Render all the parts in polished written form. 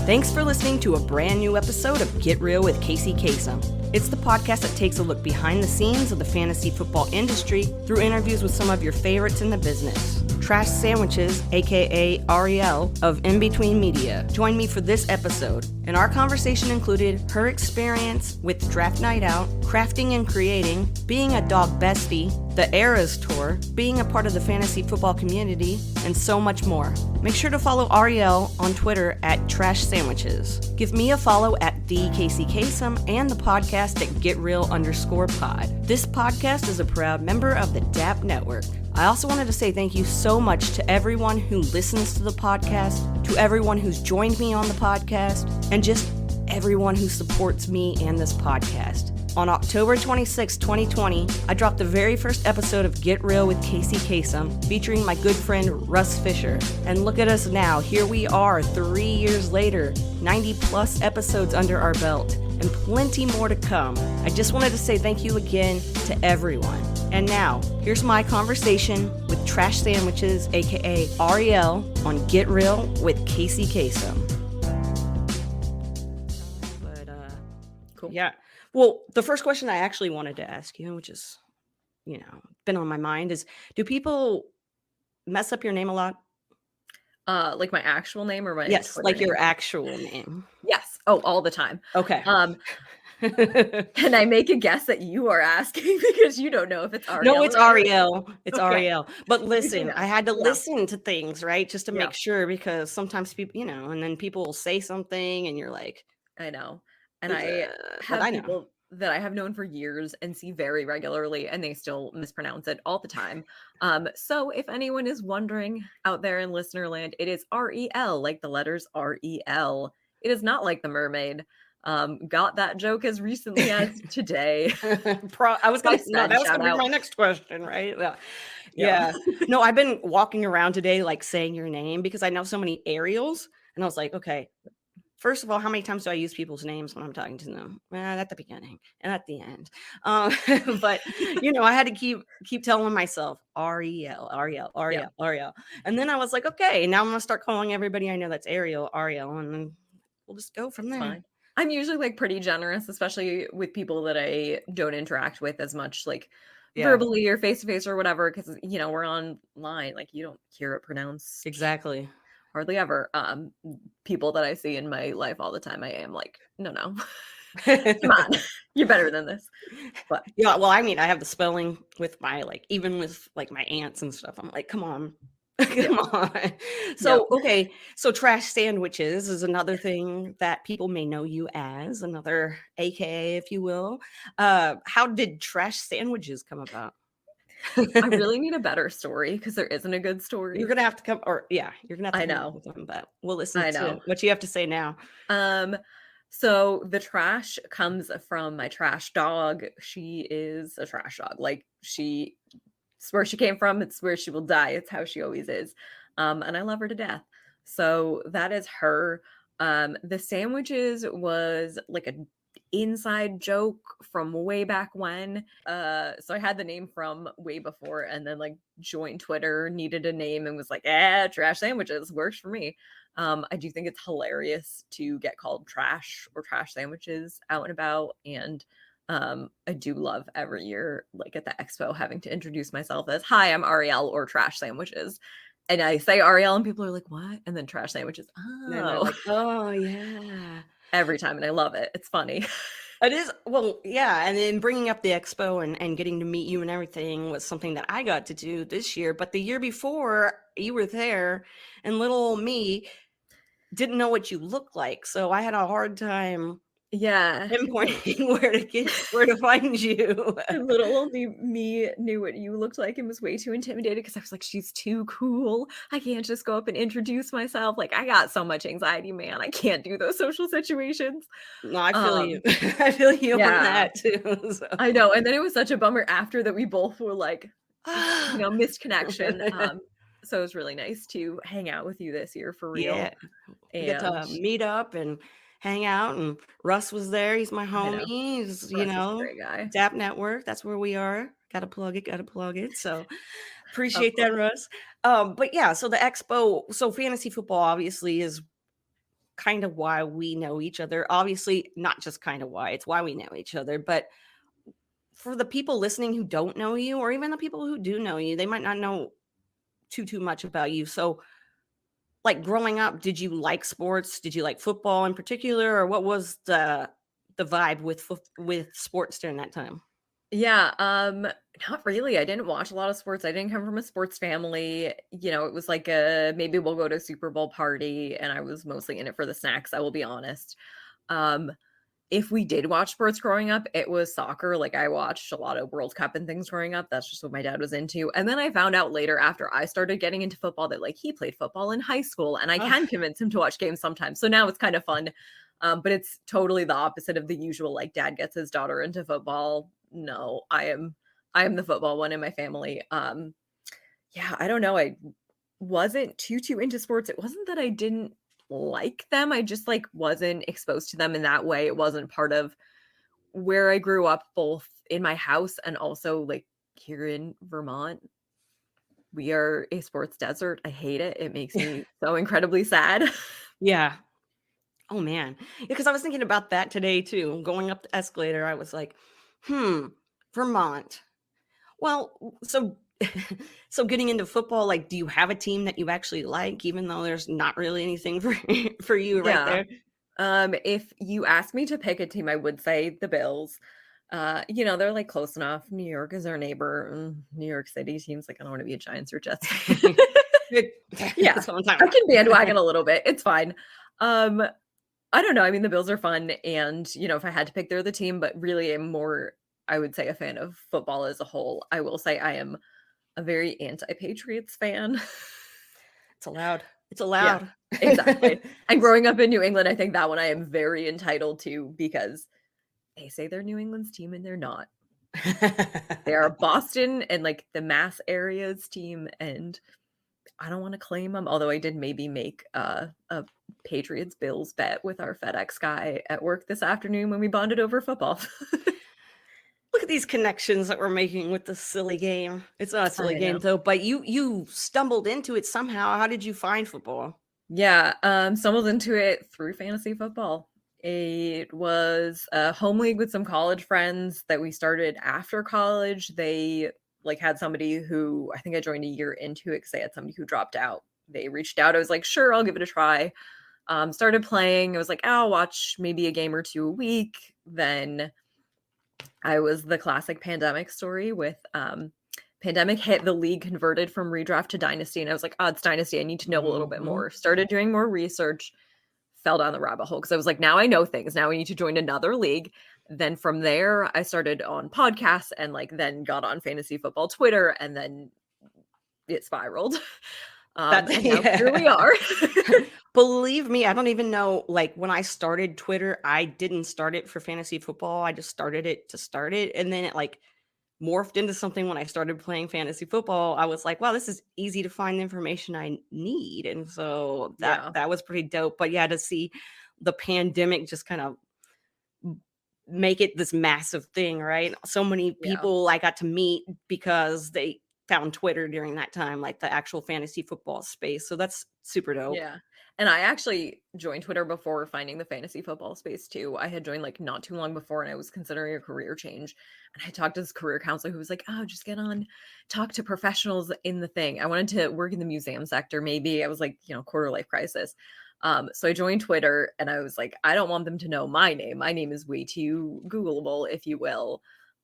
Thanks for listening to a brand new episode of Get Real with Kacey Kasem. It's the podcast that takes a look behind the scenes of the fantasy football industry through interviews with some of your favorites in the business. Trash Sandwiches, aka Ariel of In Between Media, joined me for this episode, and our conversation included her experience with Draft Night Out, crafting and creating, being a dog bestie, the Eras Tour, being a part of the fantasy football community, and so much more. Make sure to follow Ariel on Twitter at Trash Sandwiches. Give me a follow at the Kacey Kasem and the podcast at GetReal_pod. This podcast is a proud member of the DAP Network. I also wanted to say thank you so much to everyone who listens to the podcast, to everyone who's joined me on the podcast, and just everyone who supports me and this podcast. On October 26, 2020, I dropped the very first episode of Get Real with Kacey Kasem, featuring my good friend Russ Fisher. And look at us now, here we are 3 years later, 90 plus episodes under our belt, and plenty more to come. I just wanted to say thank you again to everyone. And now, here's my conversation with Trash Sandwiches, aka Ariel, on Get Real with Kacey Kasem. Cool. Yeah. Well, the first question I actually wanted to ask you, which is, been on my mind, is do people mess up your name a lot? Like my actual name or my Yes, Twitter like name? your actual name. Yes. Oh, all the time. Okay. Can I make a guess that you are asking because you don't know if it's Ariel? No, it's Ariel. It's Okay. Ariel. But listen, I had to Yeah. listen to things, right? Just to Yeah. make sure, because sometimes people, and then people will say something and you're like, I know. And I but have I know. people that I have known for years and see very regularly, and they still mispronounce it all the time. So if anyone is wondering out there in listener land, it is R-E-L, like the letters R-E-L. It is not like the mermaid. Got that joke as recently as today. I was gonna that was gonna be my next question, right? Yeah. No, I've been walking around today like saying your name because I know so many Ariels, and I was like, okay, first of all, how many times do I use people's names when I'm talking to them? At the beginning and at the end. But I had to keep telling myself Ariel. And then I was like, okay, now I'm gonna start calling everybody I know that's Ariel, and then we'll just go from there. Fine. I'm usually like pretty generous, especially with people that I don't interact with as much, like verbally or face to face or whatever, because we're online. Like you don't hear it pronounced exactly hardly ever. People that I see in my life all the time, I am like, no, come on, you're better than this. But yeah, well, I mean, I have the spelling with my even with like my aunts and stuff. I'm like, come on. Come on. So, okay. So Trash Sandwiches is another thing that people may know you as, another AKA, if you will. How did Trash Sandwiches come about? I really need a better story because there isn't a good story. You're going to have to come, you're going to have to I come know. up with them, but we'll listen to what you have to say now. So the trash comes from my trash dog. She is a trash dog. Like it's where she came from. It's where she will die. It's how she always is. And I love her to death. So that is her. The sandwiches was like an inside joke from way back when. So I had the name from way before, and then like joined Twitter, needed a name, and was like, Trash Sandwiches works for me. I do think it's hilarious to get called trash or trash sandwiches out and about. And I do love every year, like at the expo, having to introduce myself as, hi, I'm Ariel or Trash Sandwiches. And I say Ariel and people are like, what? And then Trash Sandwiches. Oh, like, oh yeah. Every time. And I love it. It's funny. It is. Well, yeah. And then bringing up the expo and getting to meet you and everything was something that I got to do this year. But the year before, you were there and little me didn't know what you looked like. So I had a hard time pinpointing where to find you. Little only me knew what you looked like and was way too intimidated because I was like, she's too cool. I can't just go up and introduce myself. Like, I got so much anxiety, man. I can't do those social situations. No, I feel you. I feel you on that too. So. I know. And then it was such a bummer after that we both were like, missed connection. So it was really nice to hang out with you this year for real. Yeah. We get to meet up and hang out, and Russ was there. He's my homie. He's, great guy. DAP Network. That's where we are. Gotta plug it. So appreciate that, Russ. But yeah, so the expo, so fantasy football obviously is kind of why we know each other. Obviously, not just kind of why, it's why we know each other. But for the people listening who don't know you, or even the people who do know you, they might not know too much about you. So, like growing up, did you like sports? Did you like football in particular, or what was the vibe with sports during that time? Yeah, not really. I didn't watch a lot of sports. I didn't come from a sports family. You know, it was like a maybe we'll go to a Super Bowl party, and I was mostly in it for the snacks, I will be honest. Um, if we did watch sports growing up, it was soccer. Like I watched a lot of World Cup and things growing up. That's just what my dad was into. And then I found out later after I started getting into football that like he played football in high school and I Oh, can convince him to watch games sometimes. So now it's kind of fun. But it's totally the opposite of the usual like dad gets his daughter into football. No, I am the football one in my family. Yeah, I don't know. I wasn't too into sports. It wasn't that I didn't like them. I just like wasn't exposed to them in that way. It wasn't part of where I grew up, both in my house and also like here in Vermont. We are a sports desert. I hate it. It makes me so incredibly sad. yeah. Oh man. Because I was thinking about that today too. Going up the escalator, I was like, Vermont. Well, so so getting into football, like, do you have a team that you actually like, even though there's not really anything for for you right Yeah. there? If you ask me to pick a team, I would say the Bills. You know, they're like close enough. New York is our neighbor. New York City teams, like I don't want to be a Giants or Jets fan. Yeah, That's what I'm talking I can about. bandwagon a little bit. It's fine. Um, I don't know. I mean, the Bills are fun, and you know, if I had to pick, they're the team. But really, I'm more, I would say, a fan of football as a whole. I will say I am a very anti-Patriots fan. It's allowed. It's Yeah, allowed. exactly. And growing up in New England, I think that one I am very entitled to because they say they're New England's team and they're not. They are Boston and like the Mass areas team, and I don't want to claim them. Although I did maybe make a Patriots Bills bet with our FedEx guy at work this afternoon when we bonded over football. Look at these connections that we're making with this silly game. It's not a silly I game know. though, but you stumbled into it somehow. How did you find football? Yeah, stumbled into it through fantasy football. It was a home league with some college friends that we started after college. They like had somebody who I think I joined a year into it because they had somebody who dropped out. They reached out. I was like, sure, I'll give it a try. Started playing. I was like, I'll watch maybe a game or two a week. Then I was the classic pandemic story with pandemic hit, the league converted from redraft to dynasty, and I was like, oh, it's dynasty. I need to know a little bit Mhm. more. Started doing more research, fell down the rabbit hole because I was like, now I know things. Now I need to join another league. Then from there, I started on podcasts and like then got on fantasy football Twitter, and then it spiraled. That And now here we yeah. are. Believe me, I don't even know, like, when I started Twitter, I didn't start it for fantasy football, I just started it to start it, and then it, like, morphed into something when I started playing fantasy football. I was like, "Wow, this is easy to find the information I need," and so that Yeah. that was pretty dope, but yeah, to see the pandemic just kind of make it this massive thing, right? So many Yeah. people I got to meet because they found Twitter during that time, like the actual fantasy football space, so that's super dope. Yeah. And I actually joined Twitter before finding the fantasy football space too. I had joined like not too long before and I was considering a career change. And I talked to this career counselor who was like, oh, just get on, talk to professionals in the thing. I wanted to work in the museum sector. Maybe I was like, you know, quarter life crisis. So I joined Twitter and I was like, I don't want them to know my name. My name is way too Googleable, if you will.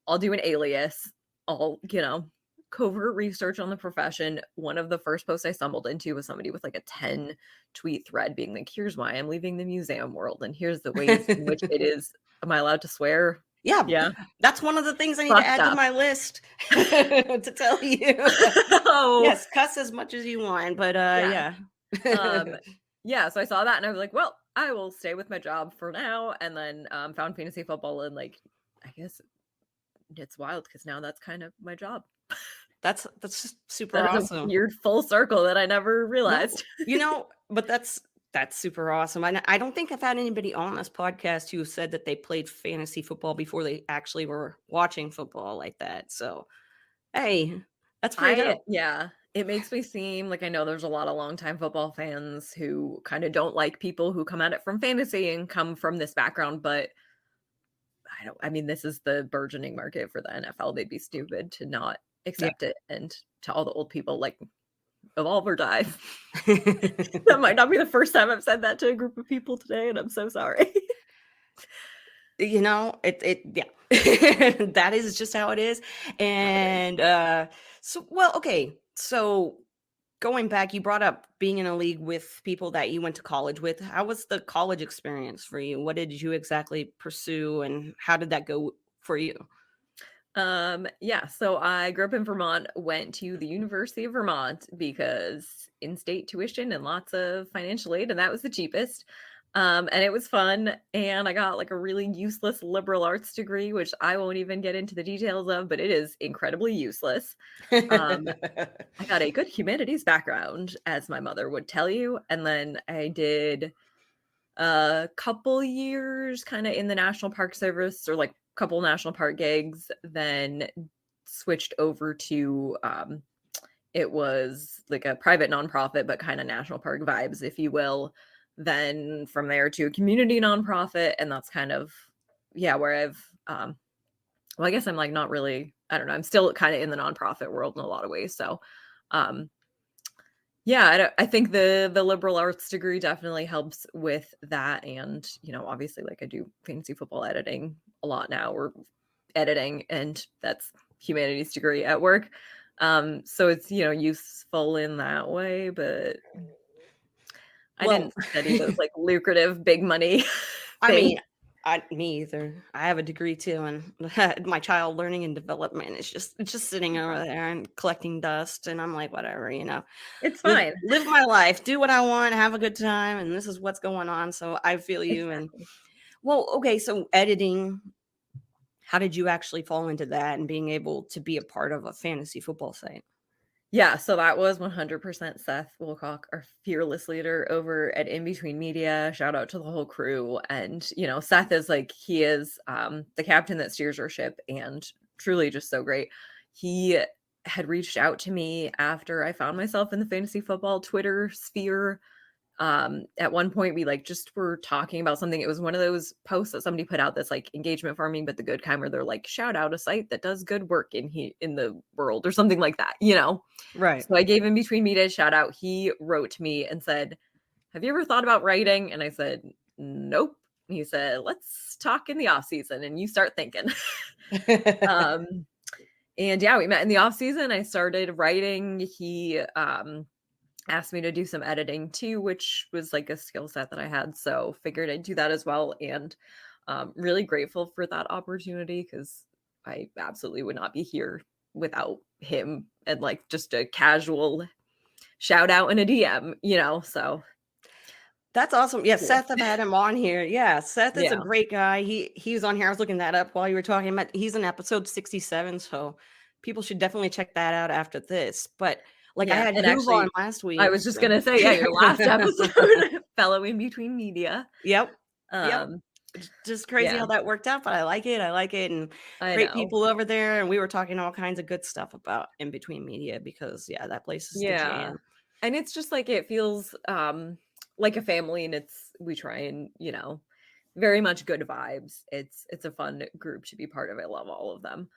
I'll do an alias. I'll, you know, covert research on the profession. One of the first posts I stumbled into was somebody with like a 10 tweet thread being like, here's why I'm leaving the museum world, and here's the ways in which it is. Am I allowed to swear? Yeah, Yeah. that's one of the things I need to Fucked add to up. my list to tell you. Oh, Yes, cuss as much as you want, but yeah. yeah. Yeah. So I saw that and I was like, well, I will stay with my job for now. And then found fantasy football and like, I guess it's wild because now that's kind of my job. That's just super That is a awesome. weird full circle that I never No, realized. but that's super awesome. I don't think I've had anybody on this podcast who said that they played fantasy football before they actually were watching football like that. So, hey, that's pretty dope. Yeah. It makes me seem like I know there's a lot of longtime football fans who kind of don't like people who come at it from fantasy and come from this background, but I mean, this is the burgeoning market for the NFL. They'd be stupid to not Yeah. accept it. And to all the old people, like, evolve or die. That might not be the first time I've said that to a group of people today, and I'm so sorry. Yeah, that is just how it is. And okay, so going back, you brought up being in a league with people that you went to college with. How was the college experience for you? What did you exactly pursue, and how did that go for you? Yeah, so I grew up in Vermont, went to the University of Vermont because in-state tuition and lots of financial aid, and that was the cheapest. And it was fun, and I got like a really useless liberal arts degree, which I won't even get into the details of, but it is incredibly useless. Um, I got a good humanities background, as my mother would tell you, and then I did a couple years kind of in the National Park Service, or like couple national park gigs, then switched over to it was like a private nonprofit, but kind of national park vibes, if you will. Then from there to a community nonprofit, and that's kind of where I've well, I guess I'm like not really, I don't know, I'm still kind of in the nonprofit world in a lot of ways. So um I think the liberal arts degree definitely helps with that. And, obviously, like, I do fantasy football editing a lot now, or editing, and that's humanities degree at work. So it's, useful in that way, but I didn't study those like lucrative big money I things. mean, me either. I have a degree too, and my child learning and development is just sitting over there and collecting dust, and I'm like, whatever, It's live fine. live my life, do what I want, have a good time, and this is what's going on. So I feel you. And Exactly. well, okay, so editing, how did you actually fall into that and being able to be a part of a fantasy football site? Yeah, so that was 100% Seth Wilcock, our fearless leader over at In Between Media. Shout out to the whole crew. And, Seth is like, he is the captain that steers our ship, and truly just so great. He had reached out to me after I found myself in the fantasy football Twitter sphere. At one point we like just were talking about something. It was one of those posts that somebody put out that's like engagement farming, but the good kind, where they're like, shout out a site that does good work in the world, or something like that, Right. So I gave In Between Media a shout out. He wrote to me and said, have you ever thought about writing? And I said, nope. And he said, let's talk in the off season and you start thinking. And we met in the off season. I started writing. He asked me to do some editing too, which was like a skill set that I had. So figured I'd do that as well. And really grateful for that opportunity, because I absolutely would not be here without him, and like just a casual shout out in a DM, so. That's awesome. Yeah, Cool. Seth, I've had him on here. Yeah, Seth is a Yeah. great guy. He was on here. I was looking that up while you were talking about. He's in episode 67, so people should definitely check that out after this. But like, I had And Hoove actually, on last week. I was just gonna say, your last episode, fellow In Between Media. Yep. Um, Just crazy yeah, how that worked out, but I like it. And I great know. people over there. And we were talking all kinds of good stuff about In Between Media, because that place is the Yeah. jam. And it's just like, it feels like a family, and we try and, very much good vibes. It's a fun group to be part of. I love all of them.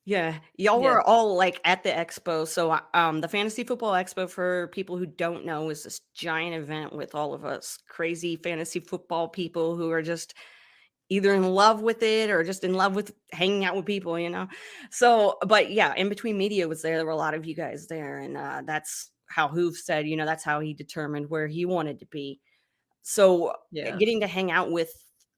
Yeah, y'all Yeah. were all like at the expo. So the Fantasy Football Expo, for people who don't know, is this giant event with all of us crazy fantasy football people who are just either in love with it or just in love with hanging out with people, So, but yeah, In Between Media was there. There were a lot of you guys there, and that's how Hoove said, that's how he determined where he wanted to be. So Yeah. getting to hang out with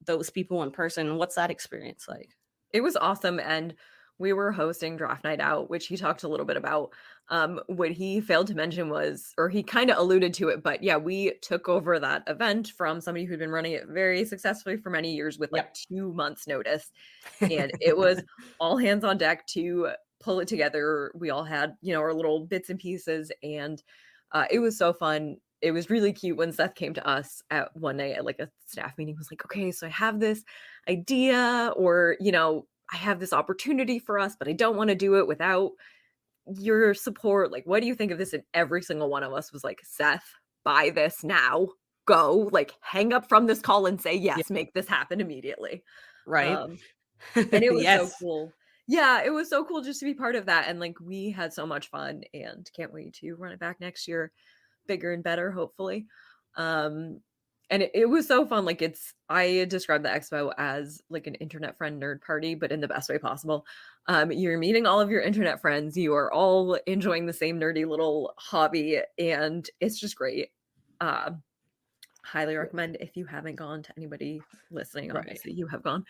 those people in person, what's that experience like? It was awesome. And we were hosting Draft Night Out, which he talked a little bit about. What he failed to mention was, or he kind of alluded to it, but yeah, we took over that event from somebody who'd been running it very successfully for many years with like 2 months notice. And it was all hands on deck to pull it together. We all had, our little bits and pieces, and it was so fun. It was really cute when Seth came to us at one night at like a staff meeting. Was like, okay, so I have this idea, or, I have this opportunity for us, but I don't want to do it without your support. Like, what do you think of this? And every single one of us was like, Seth, buy this now. Go, like, hang up from this call and say, yes, make this happen immediately. Right. And it was so Yes. cool. Yeah, it was so cool just to be part of that. And like, we had so much fun and can't wait to run it back next year, bigger and better, hopefully. And it was so fun. Like, I describe the expo as like an internet friend nerd party, but in the best way possible. You're meeting all of your internet friends. You are all enjoying the same nerdy little hobby, and it's just great. Highly recommend if you haven't gone. To anybody listening, obviously you have gone.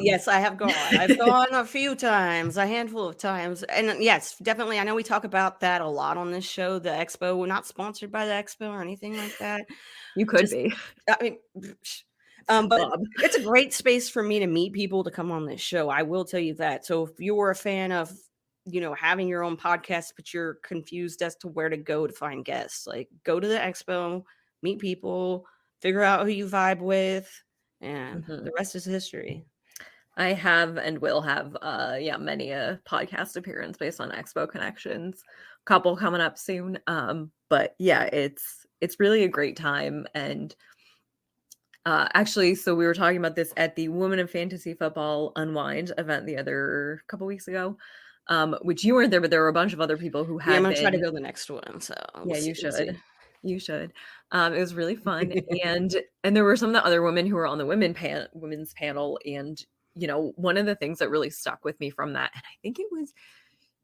Yes, I have gone. I've gone a few times, a handful of times. And yes, definitely. I know we talk about that a lot on this show, the expo. We're not sponsored by the expo or anything like that. You could be. I mean, but it's a great space for me to meet people to come on this show. I will tell you that. So if you're a fan of, having your own podcast, but you're confused as to where to go to find guests, like go to the expo, meet people, figure out who you vibe with, and the rest is history. I have and will have many a podcast appearance based on expo connections. Couple coming up soon. But yeah, it's really a great time. And actually, so we were talking about this at the Women in Fantasy Football Unwind event the other couple weeks ago. Which you weren't there, but there were a bunch of other people who had. I'm gonna try to go the next one. So yeah, you should. You should. It was really fun, and there were some of the other women who were on the women's panel, and one of the things that really stuck with me from that, and I think it was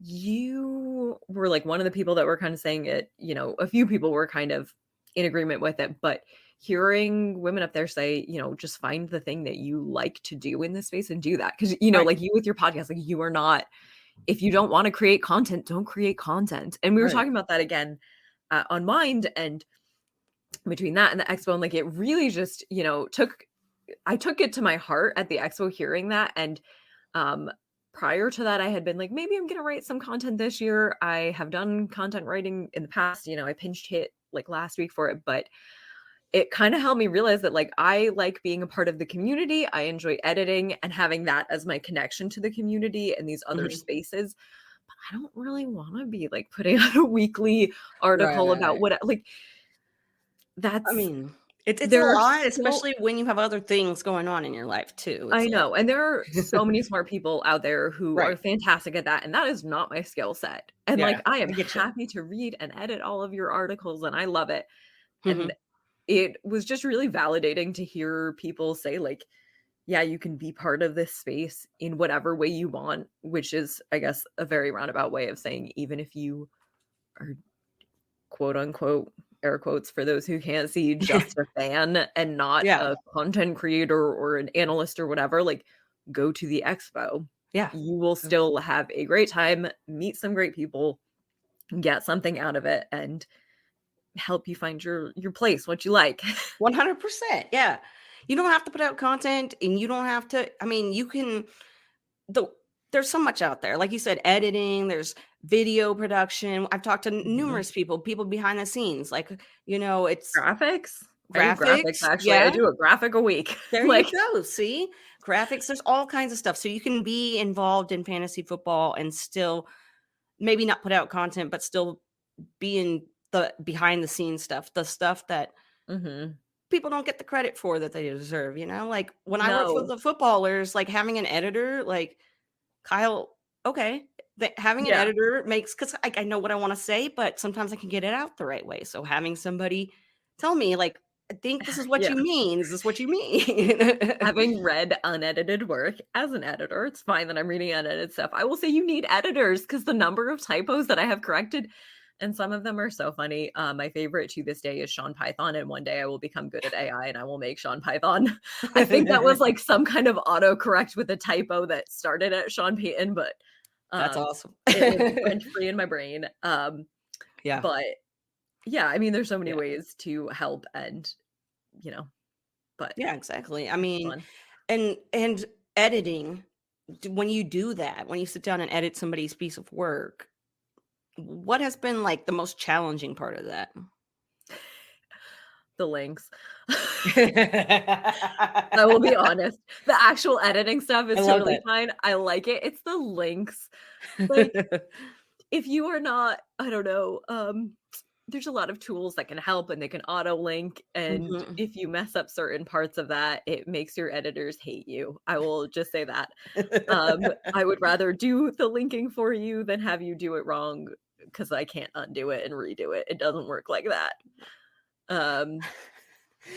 you were like one of the people that were kind of saying it. A few people were kind of in agreement with it, but hearing women up there say, just find the thing that you like to do in this space and do that, because Right. like you with your podcast, like you are not. If you don't want to create content, don't create content. And we were talking about that again on Mind, and between that and the expo, and like it really just I took it to my heart at the expo hearing that. And prior to that, I had been like, maybe I'm gonna write some content this year. I have done content writing in the past. I pinched hit like last week for it, but it kind of helped me realize that like I like being a part of the community. I enjoy editing and having that as my connection to the community and these other spaces. But I don't really want to be like putting out a weekly article about what like that's. I mean, it's a lot, especially when you have other things going on in your life too. I know, and there are so many smart people out there who are fantastic at that, and that is not my skill set. And like I am happy to read and edit all of your articles, and I love it. And it was just really validating to hear people say like, yeah, you can be part of this space in whatever way you want, which is, I guess, a very roundabout way of saying, even if you are quote unquote, air quotes for those who can't see, just a fan and not a content creator or an analyst or whatever, like go to the expo. Yeah. You will still have a great time, meet some great people, get something out of it, and help you find your place, what you like. 100%. Yeah. You don't have to put out content, and you don't have to, I mean, you can, there's so much out there. Like you said, editing, there's video production. I've talked to numerous people behind the scenes, like, it's graphics. Actually, yeah. I do a graphic a week. There you go. See, graphics, there's all kinds of stuff. So you can be involved in fantasy football and still maybe not put out content, but still be in the behind the scenes stuff, the stuff that people don't get the credit for that they deserve. Like when I work for the footballers, like having an editor, like Kyle, having an editor makes, because I know what I want to say, but sometimes I can get it out the right way. So having somebody tell me like, I think this is what you mean. Is this what you mean? Having read unedited work as an editor, it's fine that I'm reading unedited stuff. I will say you need editors, because the number of typos that I have corrected, and some of them are so funny. My favorite to this day is Sean Python, and one day I will become good at AI and I will make Sean Python. I think that was like some kind of autocorrect with a typo that started at Sean Payton, but that's awesome. It went free in my brain. But yeah, I mean, there's so many ways to help, and but yeah, exactly. I mean, and editing, when you do that, when you sit down and edit somebody's piece of work, what has been like the most challenging part of that? The links. I will be honest. The actual editing stuff is totally fine. I like it. It's the links. Like, if you are not, I don't know, there's a lot of tools that can help and they can auto link. And Mhm. if you mess up certain parts of that, it makes your editors hate you. I will just say that. I would rather do the linking for you than have you do it wrong because I can't undo it and redo it. It doesn't work like that. Um,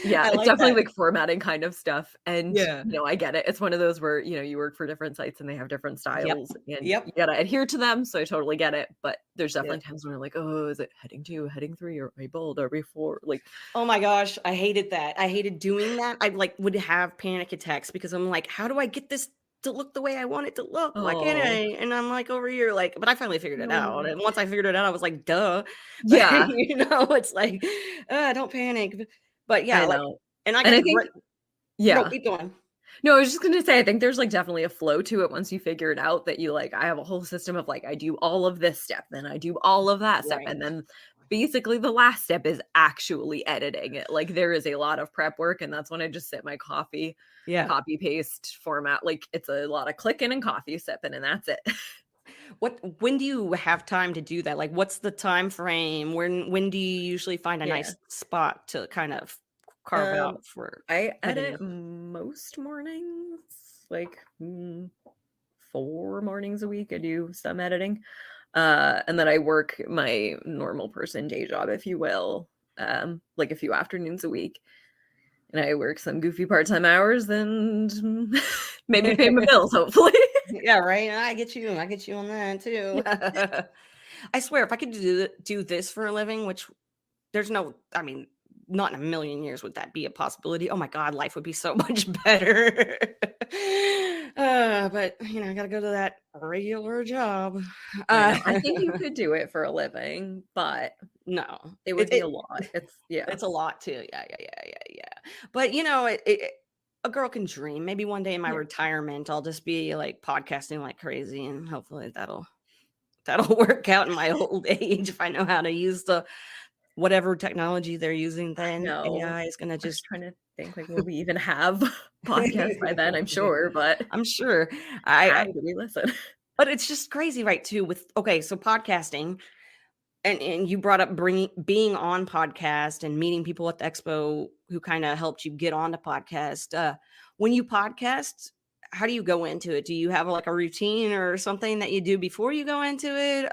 yeah, I it's like definitely that. like formatting kind of stuff. And, Yeah. I get it. It's one of those where, you work for different sites and they have different Yep. styles and Yep. you gotta adhere to them. So I totally get it. But there's Yep. definitely times when you're like, oh, is it heading 2, heading 3, or are we bold? Are we 4? Like, Oh my gosh, I hated that. I hated doing that. I, like, would have panic attacks because I'm like, "How do I get this to look the way I want it to look? Why can't oh, I?" And I'm, like, over here, like but I finally figured it out, no. and once I figured it out, I was like, "Duh." But, Yeah, it's like, don't panic." But yeah, I like know. and I And got I a think, great no, yeah. keep going. No, I was just gonna say, I think there's like definitely a flow to it once you figure it out that you like, I have a whole system of like, I do all of this step, then I do all of that step. Right. And then basically the last step is actually editing it. Like there is a lot of prep work. And that's when I just sit my coffee, Yeah. copy paste format. Like it's a lot of clicking and coffee sipping, and that's it. When do you have time to do that? Like, what's the time frame? When do you usually find a Yeah. nice spot to kind of carve Um, out for I edit editing? most mornings, like 4 mornings a week. I do some editing. And then I work my normal person day job, if you will, like a few afternoons a week. And I work some goofy part-time hours and maybe pay my bills, hopefully. Yeah, right. I get you. I get you on that too. Yeah. I swear, if I could do this for a living, which there's no, I mean, not in a million years would that be a possibility. Oh my God, life would be so much better. But I got to go to that regular job. I Uh, know. I think you could do it for a living, but no, it would it, be it a lot. It's yeah. it's a lot too. Yeah, yeah, yeah, yeah, yeah. But a girl can dream. Maybe one day in my Yeah. retirement, I'll just be like podcasting like crazy, and hopefully that'll work out in my old age if I know how to use the whatever technology they're using then. No. AI is gonna I was just trying to think like will we even have podcasts by then, I'm sure, but I'm sure. how I do we listen? but it's just crazy, right, too, with okay, so podcasting, and you brought up bringing being on podcast and meeting people at the expo who kinda helped you get on the podcast. When you podcast, how do you go into it? Do you have, like, a routine or something that you do before you go into it?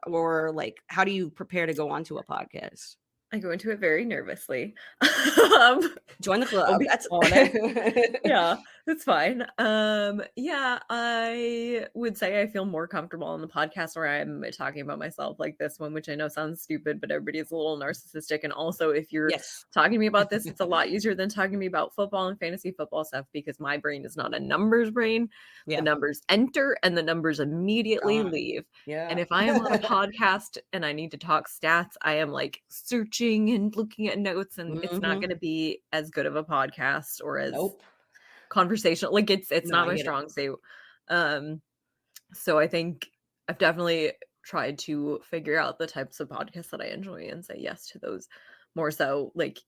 Or, like, how do you prepare to go onto a podcast? I go into it very nervously. Um, Join the I'll club. be That's honest. Yeah, it's fine. Yeah, I would say I feel more comfortable on the podcast where I'm talking about myself like this one, which I know sounds stupid, but everybody is a little narcissistic. And also, if you're Yes. talking to me about this, it's a lot easier than talking to me about football and fantasy football stuff because my brain is not a numbers brain. The Yeah. numbers enter and the numbers immediately Gone. leave. And Yeah. if I am on a podcast and I need to talk stats, I am like searching and looking at notes, and it's not Mhm. going to be as good of a podcast or as Nope. conversational. Like it's No, not I my get it. strong suit. Um, so I think I've definitely tried to figure out the types of podcasts that I enjoy and say yes to those more so. Like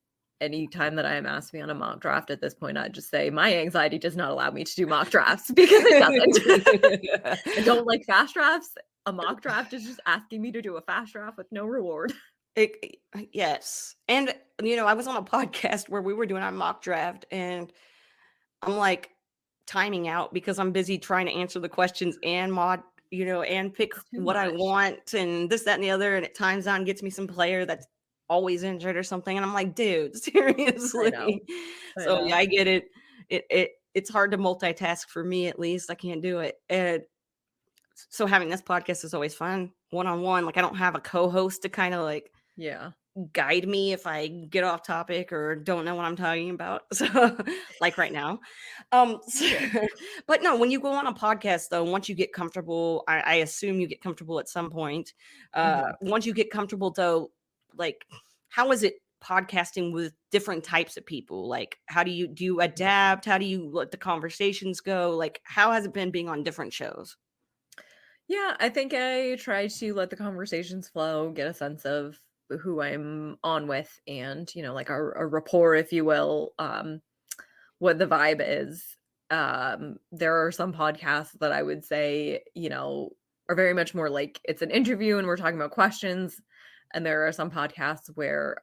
anytime that I am asked to be on a mock draft at this point, I just say my anxiety does not allow me to do mock drafts because it doesn't. I don't like fast drafts. A mock draft is just asking me to do a fast draft with no reward. Yes. And, I was on a podcast where we were doing our mock draft, and I'm, like, timing out because I'm busy trying to answer the questions and and pick It's too what I much. want and this, that, and the other, and it times out and gets me some player that's always injured or something, and I'm like, "Dude, I know. seriously?" I So, yeah, know. I get it. It's hard to multitask for me, at least. I can't do it, and so having this podcast is always fun, one-on-one. Like, I don't have a co-host to kinda, like, Yeah. guide me if I get off topic or don't know what I'm talking about. So, like right now. Yeah. But no, when you go on a podcast though, once you get comfortable, I assume you get comfortable at some point. Mhm. Once you get comfortable though, like how is it podcasting with different types of people? Like how do you adapt? How do you let the conversations go? Like how has it been being on different shows? Yeah, I think I try to let the conversations flow, get a sense of who I'm on with and, like a rapport, if you will, what the vibe is. There are some podcasts that I would say, are very much more like it's an interview and we're talking about questions. And there are some podcasts where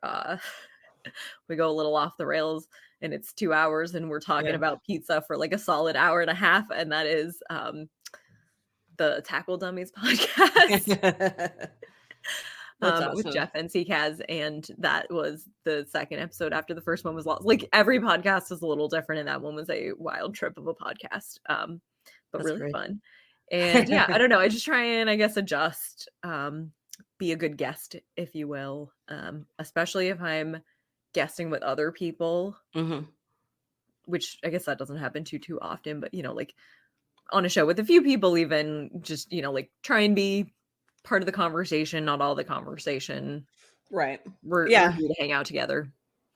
we go a little off the rails and it's 2 hours and we're talking about pizza for like a solid hour and a half. And that is the Tackle Dummies podcast. That's with awesome. Jeff and Kaz, and that was the second episode after the first one was lost. Like every podcast is a little different, and that one was a wild trip of a podcast, but That's really great. fun. And yeah, I don't know. I just try and I guess adjust, be a good guest, if you will, especially if I'm guesting with other people, which I guess that doesn't happen too often. But like on a show with a few people, even just like try and be part of the conversation, not all the conversation. Right. We're here to hang out together.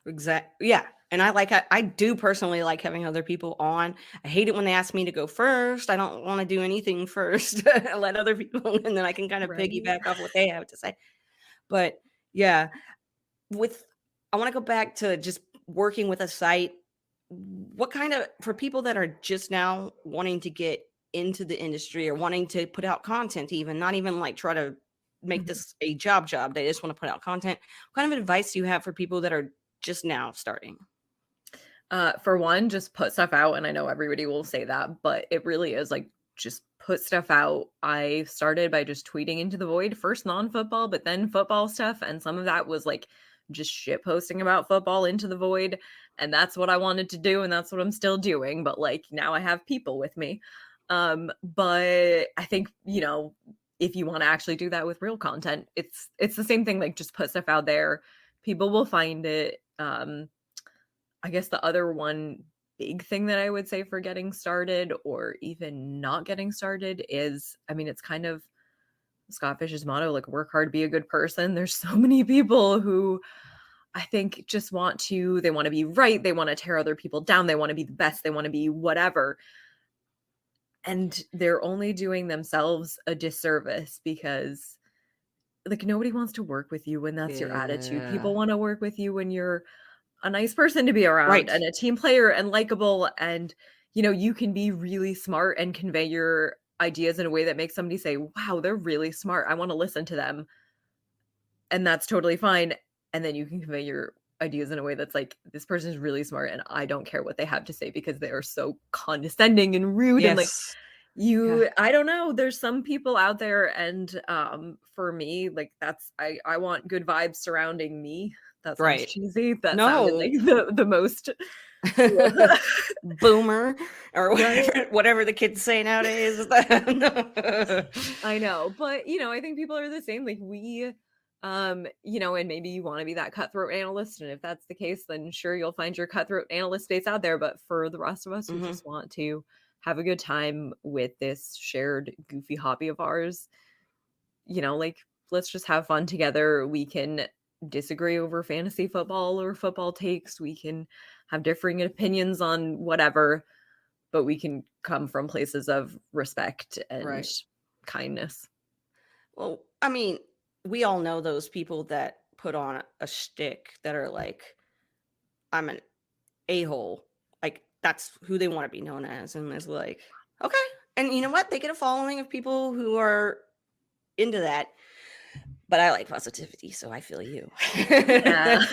Exactly. Yeah. And I do personally like having other people on. I hate it when they ask me to go first. I don't want to do anything first. Let other people, and then I can kind of piggyback off what they have to say. But yeah, I want to go back to just working with a site. What kind of, for people that are just now wanting to get into the industry or wanting to put out content, even not even like try to make this a job, they just want to put out content. What kind of advice do you have for people that are just now starting? For one, just put stuff out. And I know everybody will say that, but it really is like, just put stuff out. I started by just tweeting into the void, first non-football, but then football stuff. And some of that was like just shit posting about football into the void. And that's what I wanted to do. And that's what I'm still doing. But like now I have people with me. But I think, if you want to actually do that with real content, it's the same thing. Like just put stuff out there. People will find it. I guess the other one big thing that I would say for getting started or even not getting started is, it's kind of Scott Fish's motto, like work hard, be a good person. There's so many people who I think just they want to be right. They want to tear other people down. They want to be the best. They want to be whatever. And they're only doing themselves a disservice because like nobody wants to work with you when that's your attitude. People want to work with you when you're a nice person to be around and a team player and likable. And, you can be really smart and convey your ideas in a way that makes somebody say, wow, they're really smart. I want to listen to them. And that's totally fine. And then you can convey your ideas in a way that's like, this person is really smart and I don't care what they have to say because they are so condescending and rude. And like I don't know, there's some people out there. And for me, like I want good vibes surrounding me. That sounds cheesy. That sounded like the most boomer or whatever the kids say nowadays. I know, but I think people are the same. Like we, and maybe you want to be that cutthroat analyst, and if that's the case, then sure you'll find your cutthroat analyst dates out there. But for the rest of us who just want to have a good time with this shared goofy hobby of ours, like let's just have fun together. We can disagree over fantasy football or football takes. We can have differing opinions on whatever, but we can come from places of respect and kindness. Well, we all know those people that put on a shtick that are like, I'm an a-hole. Like that's who they want to be known as. And it's like, okay. And you know what? They get a following of people who are into that. But I like positivity, so I feel you. Yeah.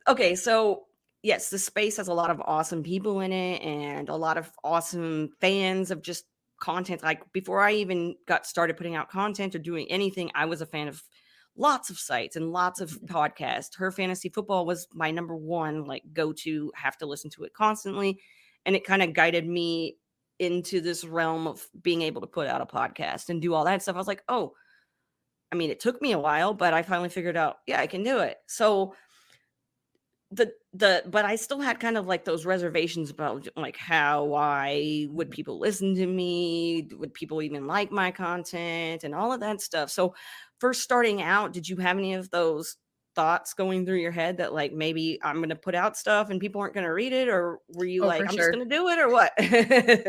Okay, so yes, the space has a lot of awesome people in it and a lot of awesome fans of just content. Like before I even got started putting out content or doing anything, I was a fan of lots of sites and lots of podcasts. Her Fantasy Football was my number one, like go to, have to listen to it constantly. And it kind of guided me into this realm of being able to put out a podcast and do all that stuff. I was like, oh, it took me a while, but I finally figured out, yeah, I can do it. So but I still had kind of like those reservations about like why would people listen to me? Would people even like my content and all of that stuff? So first starting out, did you have any of those thoughts going through your head that like maybe I'm going to put out stuff and people aren't going to read it? Or were you I'm just going to do it or what?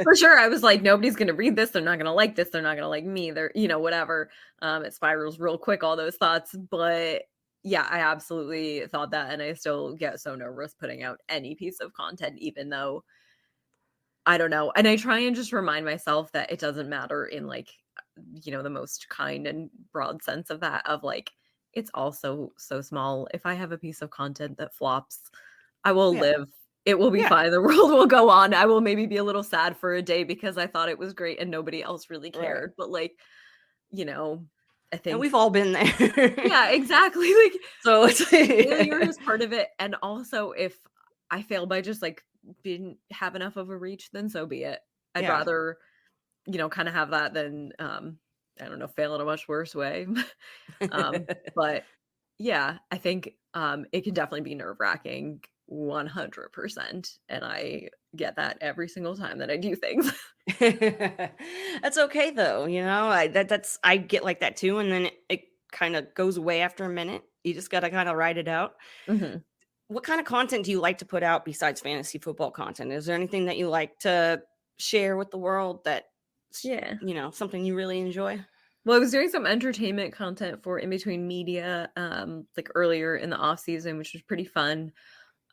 For sure. I was like, nobody's going to read this. They're not going to like this. They're not going to like me. They're, whatever. It spirals real quick, all those thoughts. But yeah, I absolutely thought that. And I still get so nervous putting out any piece of content, even though I don't know. And I try and just remind myself that it doesn't matter in like, the most kind and broad sense of that, of like, it's also so small. If I have a piece of content that flops, I will Yeah. live. It will be Yeah. fine. The world will go on. I will maybe be a little sad for a day because I thought it was great and nobody else really cared. Right. But like, I And think, we've all been there. yeah, exactly. Like, So it's failure is part of it. And also, if I fail by just like didn't have enough of a reach, then so be it. I'd yeah. rather, kind of have that than, I don't know, fail in a much worse way. But yeah, I think it can definitely be nerve-wracking 100%. And I get that every single time that I do things. That's okay though, I get like that too, and then it kind of goes away after a minute. You just got to kind of ride it out. Mhm. What kind of content do you like to put out besides fantasy football content? Is there anything that you like to share with the world that Yeah. something you really enjoy? Well, I was doing some entertainment content for In Between Media, like earlier in the off season, which was pretty fun.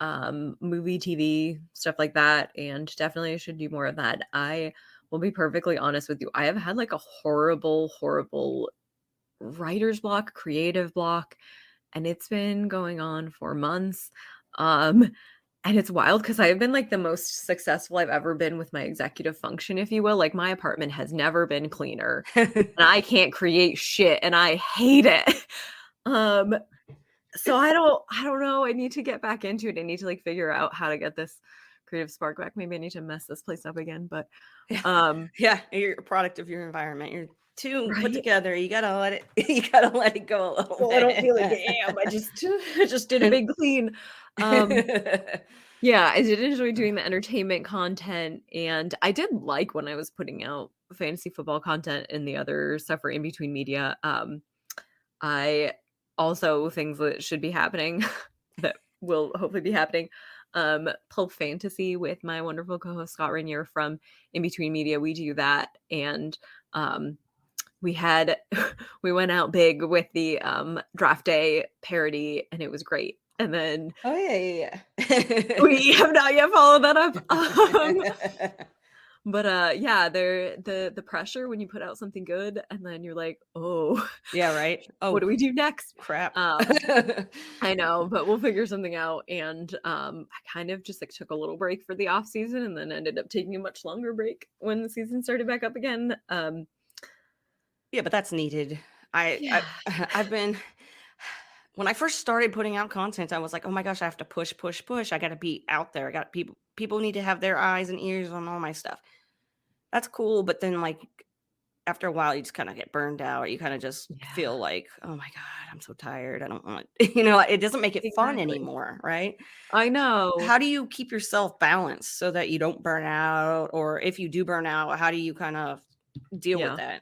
Movie, TV, stuff like that. And definitely I should do more of that. I will be perfectly honest with you. I have had like a horrible, horrible writer's block, creative block, and it's been going on for months. Um, and it's wild because I have been like the most successful I've ever been with my executive function, if you will. Like my apartment has never been cleaner and I can't create shit and I hate it. Um, so I don't know. I need to get back into it. I need to like figure out how to get this creative spark back. Maybe I need to mess this place up again. But Yeah, you're a product of your environment. You're too put right. together. You gotta let it go a little Well, bit. I don't feel like I am. I just did a big clean. Yeah, I did enjoy doing the entertainment content, and I did like when I was putting out fantasy football content and the other stuff for In Between Media. I also, things that should be happening that will hopefully be happening. Pulp Fantasy with my wonderful co-host Scott Rainier from In Between Media. We do that, and we went out big with the draft day parody, and it was great. And then Oh yeah. we have not yet followed that up. But yeah, the pressure when you put out something good and then you're like, oh, Yeah, right. what Oh do we do next? crap. I know, but we'll figure something out. And I kind of just like took a little break for the off season and then ended up taking a much longer break when the season started back up again. Yeah, but that's needed. Yeah. I've been when I first started putting out content, I was like, oh my gosh, I have to push. I got to be out there. I got people need to have their eyes and ears on all my stuff. That's cool, but then like after a while, you just kind of get burned out. You kind of just Yeah. feel like, oh my god, I'm so tired. I don't want, it doesn't make it fun Exactly. anymore, right? I know. How do you keep yourself balanced so that you don't burn out, or if you do burn out, how do you kind of deal with Yeah. that?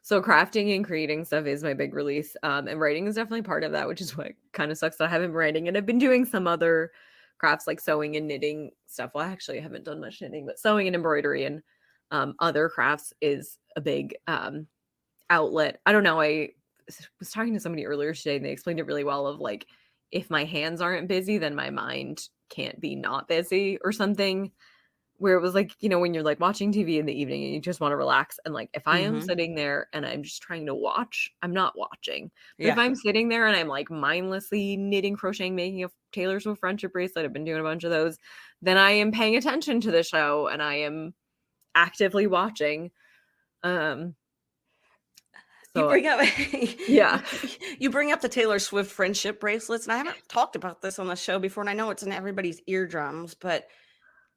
So crafting and creating stuff is my big release. And writing is definitely part of that, which is what kind of sucks that I haven't been writing. And I've been doing some other crafts like sewing and knitting stuff. Well, actually, I haven't done much knitting, but sewing and embroidery and other crafts is a big outlet. I don't know. I was talking to somebody earlier today and they explained it really well of like, if my hands aren't busy, then my mind can't be not busy or something. Where it was like, when you're like watching TV in the evening and you just want to relax. And like, if I am Mhm. sitting there and I'm just trying to watch, I'm not watching. But if Yeah. I'm sitting there and I'm like mindlessly knitting, crocheting, making a Taylor Swift friendship bracelet, I've been doing a bunch of those, then I am paying attention to the show and I am actively watching. You So bring up yeah. you bring up the Taylor Swift friendship bracelets, and I haven't talked about this on the show before, and I know it's in everybody's eardrums, but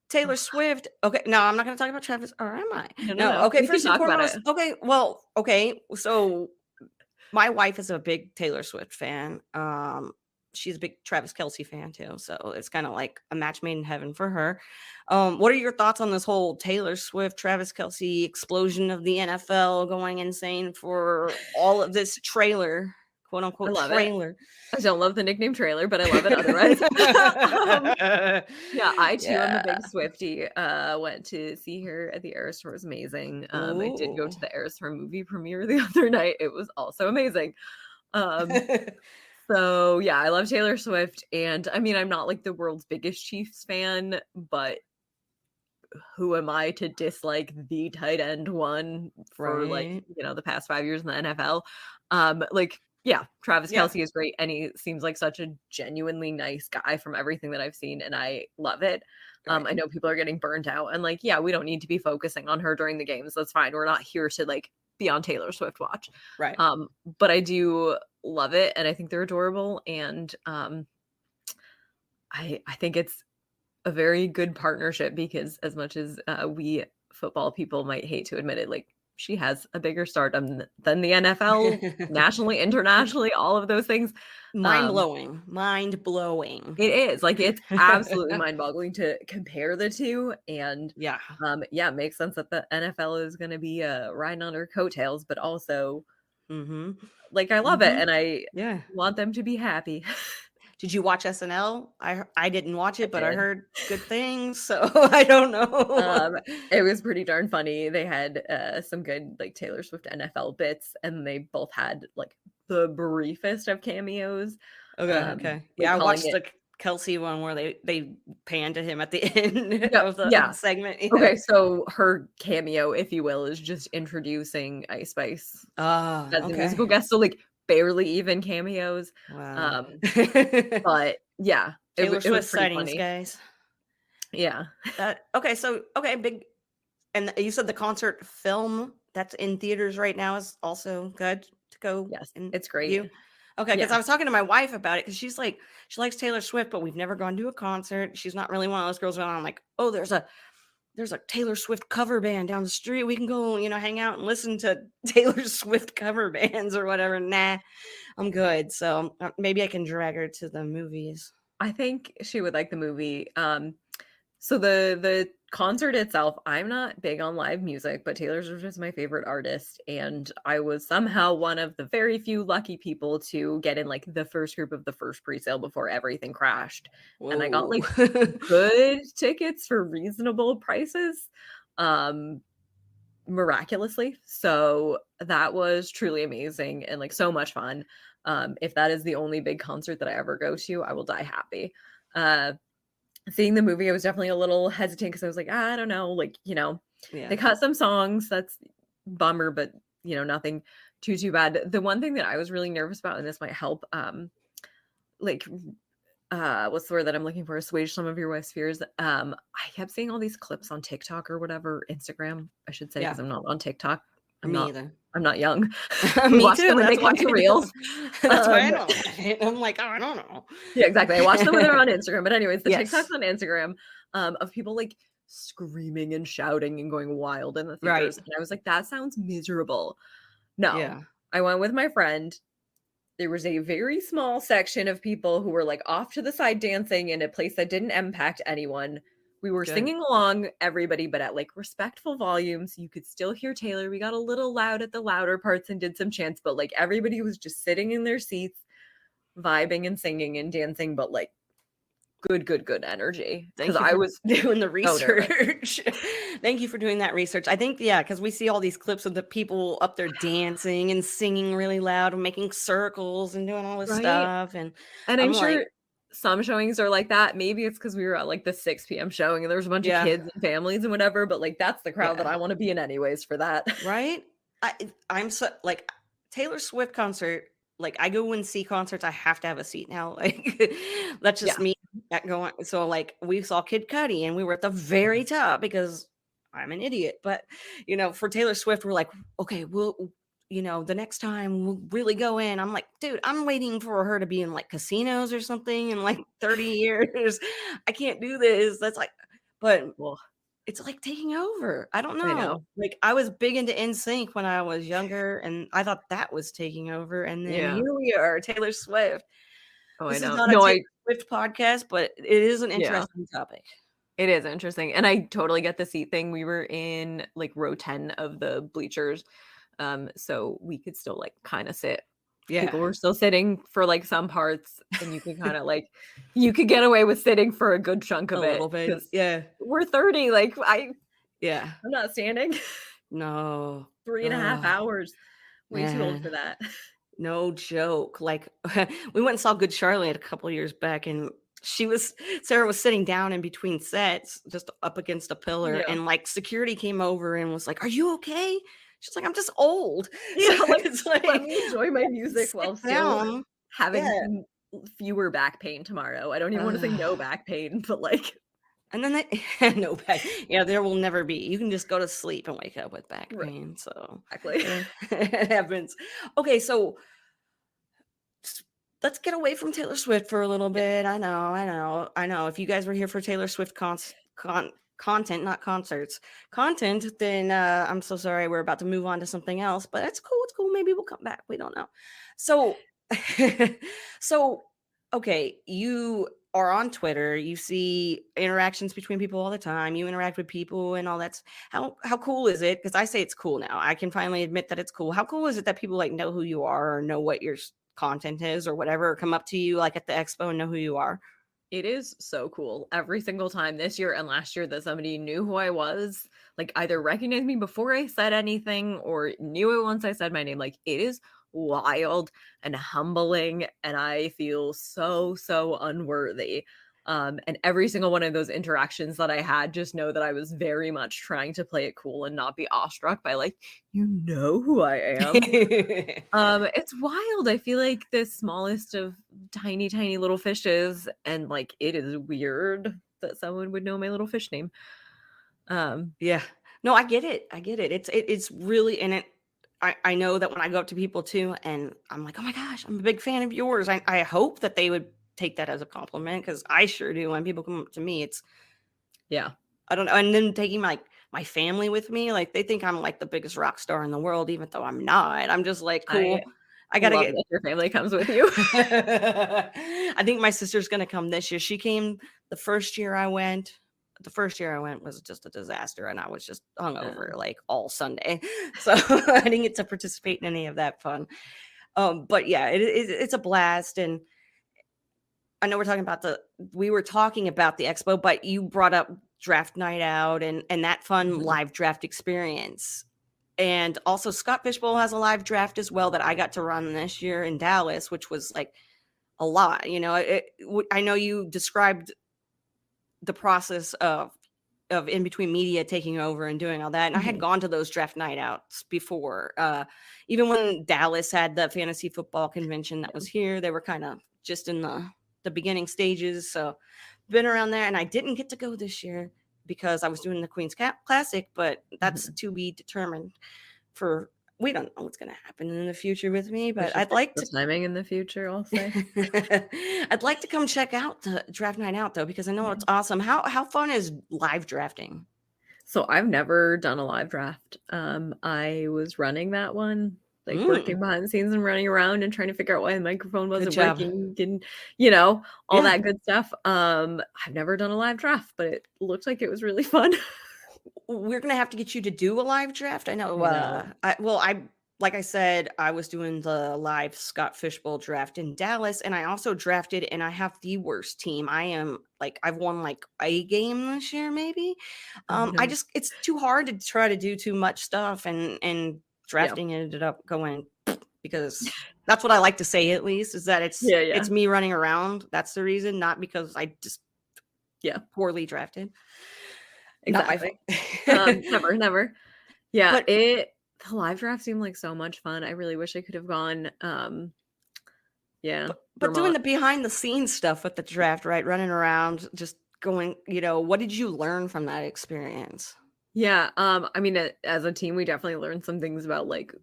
Taylor Swift. Okay, no, I'm not going to talk about Travis, or am I? No. No. Okay, We can first and talk about foremost. it. Okay, well, okay. So my wife is a big Taylor Swift fan. She's a big Travis Kelce fan too, so it's kind of like a match made in heaven for her. What are your thoughts on this whole Taylor Swift, Travis Kelce explosion of the NFL going insane for all of this trailer, quote I unquote love it. trailer? I don't love the nickname trailer, but I love it otherwise. Yeah, I too am a big Swiftie. Went to see her at the Eras Tour. It was amazing. I did go Ooh. to the Eras Tour movie premiere the other night. It was also amazing. So yeah, I love Taylor Swift, and I mean, I'm not like the world's biggest Chiefs fan, but who am I to dislike the tight end one for like, Right. the past 5 years in the NFL? Like, yeah, Travis Yeah. Kelce is great, and he seems like such a genuinely nice guy from everything that I've seen, and I love it. Right. I know people are getting burnt out, and like, yeah, we don't need to be focusing on her during the games. That's fine. We're not here to like be on Taylor Swift watch. Right. But I do love it, and I think they're adorable, and I think it's a very good partnership because as much as we football people might hate to admit it, like she has a bigger stardom than the NFL, nationally, internationally, all of those things. Mind blowing. Mind blowing. It is like it's absolutely mind-boggling to compare the two, and Yeah. yeah, it makes sense that the NFL is going to be riding on her coattails, but also Mm-hmm. like I love it, and I Yeah. want them to be happy. Did you watch SNL? I didn't watch it, but I did. heard good things, so I don't know. It was pretty darn funny. They had some good like Taylor Swift NFL bits, and they both had like the briefest of cameos. Okay. Like Yeah, I calling watched it. the Kelsey one where they pan to him at the end Yeah, of the yeah. segment. Yeah. Okay, so her cameo, if you will, is just introducing Ice Spice Ah, as a okay. musical guest. So like barely even cameos. Wow. But yeah, Taylor it was Swift pretty sightings, funny. guys. Yeah. Okay, big. And you said the concert film that's in theaters right now is also good to go Yes, and it's great. view. Okay, because Yeah. I was talking to my wife about it because she's like, she likes Taylor Swift, but we've never gone to a concert. She's not really one of those girls where I'm like, oh, there's a Taylor Swift cover band down the street. We can go, hang out and listen to Taylor Swift cover bands or whatever. Nah, I'm good. So maybe I can drag her to the movies. I think she would like the movie. So the concert itself, I'm not big on live music, but Taylor Swift is my favorite artist, and I was somehow one of the very few lucky people to get in like the first group of the first pre-sale before everything crashed. And I got like good tickets for reasonable prices. Miraculously. So that was truly amazing and like so much fun. If that is the only big concert that I ever go to, I will die happy. Seeing the movie, I was definitely a little hesitant because I was like, I don't know, like, Yeah. they cut some songs. That's bummer, but nothing too bad. The one thing that I was really nervous about, and this might help, like, what's the word that I'm looking for? Assuage some of your wife's fears. I kept seeing all these clips on TikTok or whatever, Instagram, I should say, because I'm not on TikTok. Me either. I'm not young. Me Watch too. them when they come to Reels. That's why I don't. I'm like, oh, I don't know. Yeah, exactly. I watch them when they're on Instagram. But anyways, the Yes. TikToks on Instagram of people like screaming and shouting and going wild in the theaters. Right. And I was like, that sounds miserable. No. Yeah. I went with my friend. There was a very small section of people who were like off to the side dancing in a place that didn't impact anyone. We were singing along, everybody, but at like respectful volumes. You could still hear Taylor. We got a little loud at the louder parts and did some chants, but like everybody was just sitting in their seats, vibing and singing and dancing, but like good energy. Because I was doing the research. Thank you for doing that research. I think, because we see all these clips of the people up there dancing and singing really loud and making circles and doing all this stuff. And I'm sure some showings are like that. Maybe it's because we were at like the 6 p.m. showing and there was a bunch of kids and families and whatever, but like that's the crowd that I want to be in anyways for that. Right? I'm so like Taylor Swift concert. Like I go and see concerts, I have to have a seat now. Like that's just me going. So like we saw Kid Cudi and we were at the very top because I'm an idiot. But for Taylor Swift, we're like, okay, we'll the next time we'll really go in. I'm like, dude, I'm waiting for her to be in like casinos or something in like 30 years. I can't do this. That's like, but it's like taking over. I don't know. I know. Like I was big into NSYNC when I was younger and I thought that was taking over. And then here we are, Taylor Swift. Oh, This I know. is not a Taylor Swift podcast, but it is an interesting topic. It is interesting. And I totally get the seat thing. We were in like row 10 of the bleachers. So we could still like kind of sit. Yeah. People were still sitting for like some parts and you could kind of like, you could get away with sitting for a good chunk of it. A little bit. Yeah. We're 30. Like I'm not standing. No. 3.5 hours. Way too old for that. No joke. Like we went and saw Good Charlotte a couple years back and Sarah was sitting down in between sets, just up against a pillar, Yeah. and like security came over and was like, "Are you okay?" She's like, "I'm just old." So Yeah, like, it's let like, me enjoy my music sit while still down. having Yeah. fewer back pain tomorrow. I don't even wanna say Ugh. no back pain, but, like And then no back. Yeah, there will never be. You can just go to sleep and wake up with back Right, pain. So exactly. it happens. Okay, so s- let's get away from Taylor Swift for a little Yeah. bit. I know. If you guys were here for Taylor Swift content, not concerts, content, then I'm so sorry. We're about to move on to something else, but it's cool. It's cool. Maybe we'll come back. We don't know. So, so okay, you are on Twitter. You see interactions between people all the time. You interact with people and all that's how cool is it? Because I say it's cool now. I can finally admit that it's cool. How cool is it that people like know who you are or know what your content is or whatever, or come up to you like at the expo and know who you are? It is so cool. Every single time this year and last year that somebody knew who I was, like, either recognized me before I said anything or knew it once I said my name, like, it is wild and humbling, and I feel so, so unworthy. And every single one of those interactions that I had, just know that I was very much trying to play it cool and not be awestruck by, like, "You know who I am?" It's wild. I feel like the smallest of tiny, tiny little fishes, and like it is weird that someone would know my little fish name. Um, Yeah. No, I get it. I get it. It's really, and I know that when I go up to people too and I'm like, "Oh my gosh, I'm a big fan of yours." I hope that they would take that as a compliment because I sure do when people come up to me. It's yeah, I don't know. And then taking my family with me, like they think I'm like the biggest rock star in the world, even though I'm not. I'm just like, I cool. I gotta love get that your family comes with you. I think my sister's gonna come this year. She came the first year I went. The first year I went was just a disaster, and I was just hungover Um, like all Sunday, so I didn't get to participate in any of that fun. But yeah, it's a blast, and I know we were talking about the expo, but you brought up draft night out and that fun mhm. live draft experience. And also Scott Fishbowl has a live draft as well that I got to run this year in Dallas, which was like a lot. I know you described the process of in between media taking over and doing all that. And I had Mhm. gone to those draft night outs before. Even when Dallas had the fantasy football convention that was here, they were kind of just in the beginning stages. So been around there, and I didn't get to go this year because I was doing the Queen's Classic, but that's Mhm. to be determined for we don't know what's going to happen in the future with me, There's but just I'd like the to timing in the future, I'll say. I'd like to come check out the draft night out though because I know Yeah. it's awesome. How fun is live drafting? So I've never done a live draft. I was running that one, like Mm, working behind the scenes and running around and trying to figure out why the microphone good wasn't job. working and, you know, all Yeah. that good stuff. I've never done a live draft, but it looked like it was really fun. We're gonna have to get you to do a live draft. I know. I know. I like I said, I was doing the live Scott Fishbowl draft in Dallas, and I also drafted, and I have the worst team. I am like I've won like a game this year, maybe. Oh I no. just it's too hard to try to do too much stuff, and Yeah. drafting ended up going because that's what I like to say at least is that Yeah, it's yeah. me running around. That's the reason, not because I just Yeah, poorly drafted. Not my fault. exactly. Never, never. Yeah, But the live draft seemed like so much fun. I really wish I could have gone. Yeah, But doing Vermont. the behind the scenes stuff with the draft, right? Running around, just going, what did you learn from that experience? Yeah, I mean, as a team, we definitely learned some things about like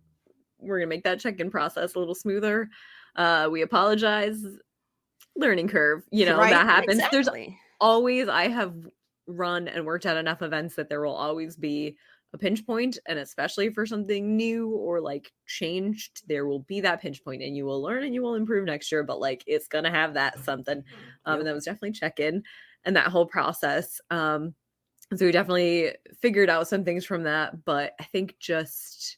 we're gonna make that check-in process a little smoother. We apologize. Learning curve, Right? that happens. There's Exactly. always I have run and worked at enough events that there will always be a pinch point, and especially for something new or like changed, there will be that pinch point, and you will learn and you will improve next year. But like it's gonna have that something. And Yep. that was definitely check in and that whole process. So we definitely figured out some things from that, but I think just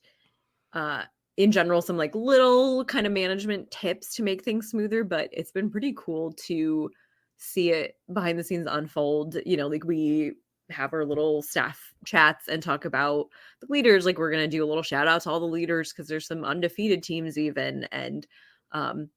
uh in general some like little kind of management tips to make things smoother, but it's been pretty cool to see it behind the scenes unfold. Like we have our little staff chats and talk about the leaders. Like we're going to do a little shout out to all the leaders because there's some undefeated teams even, and um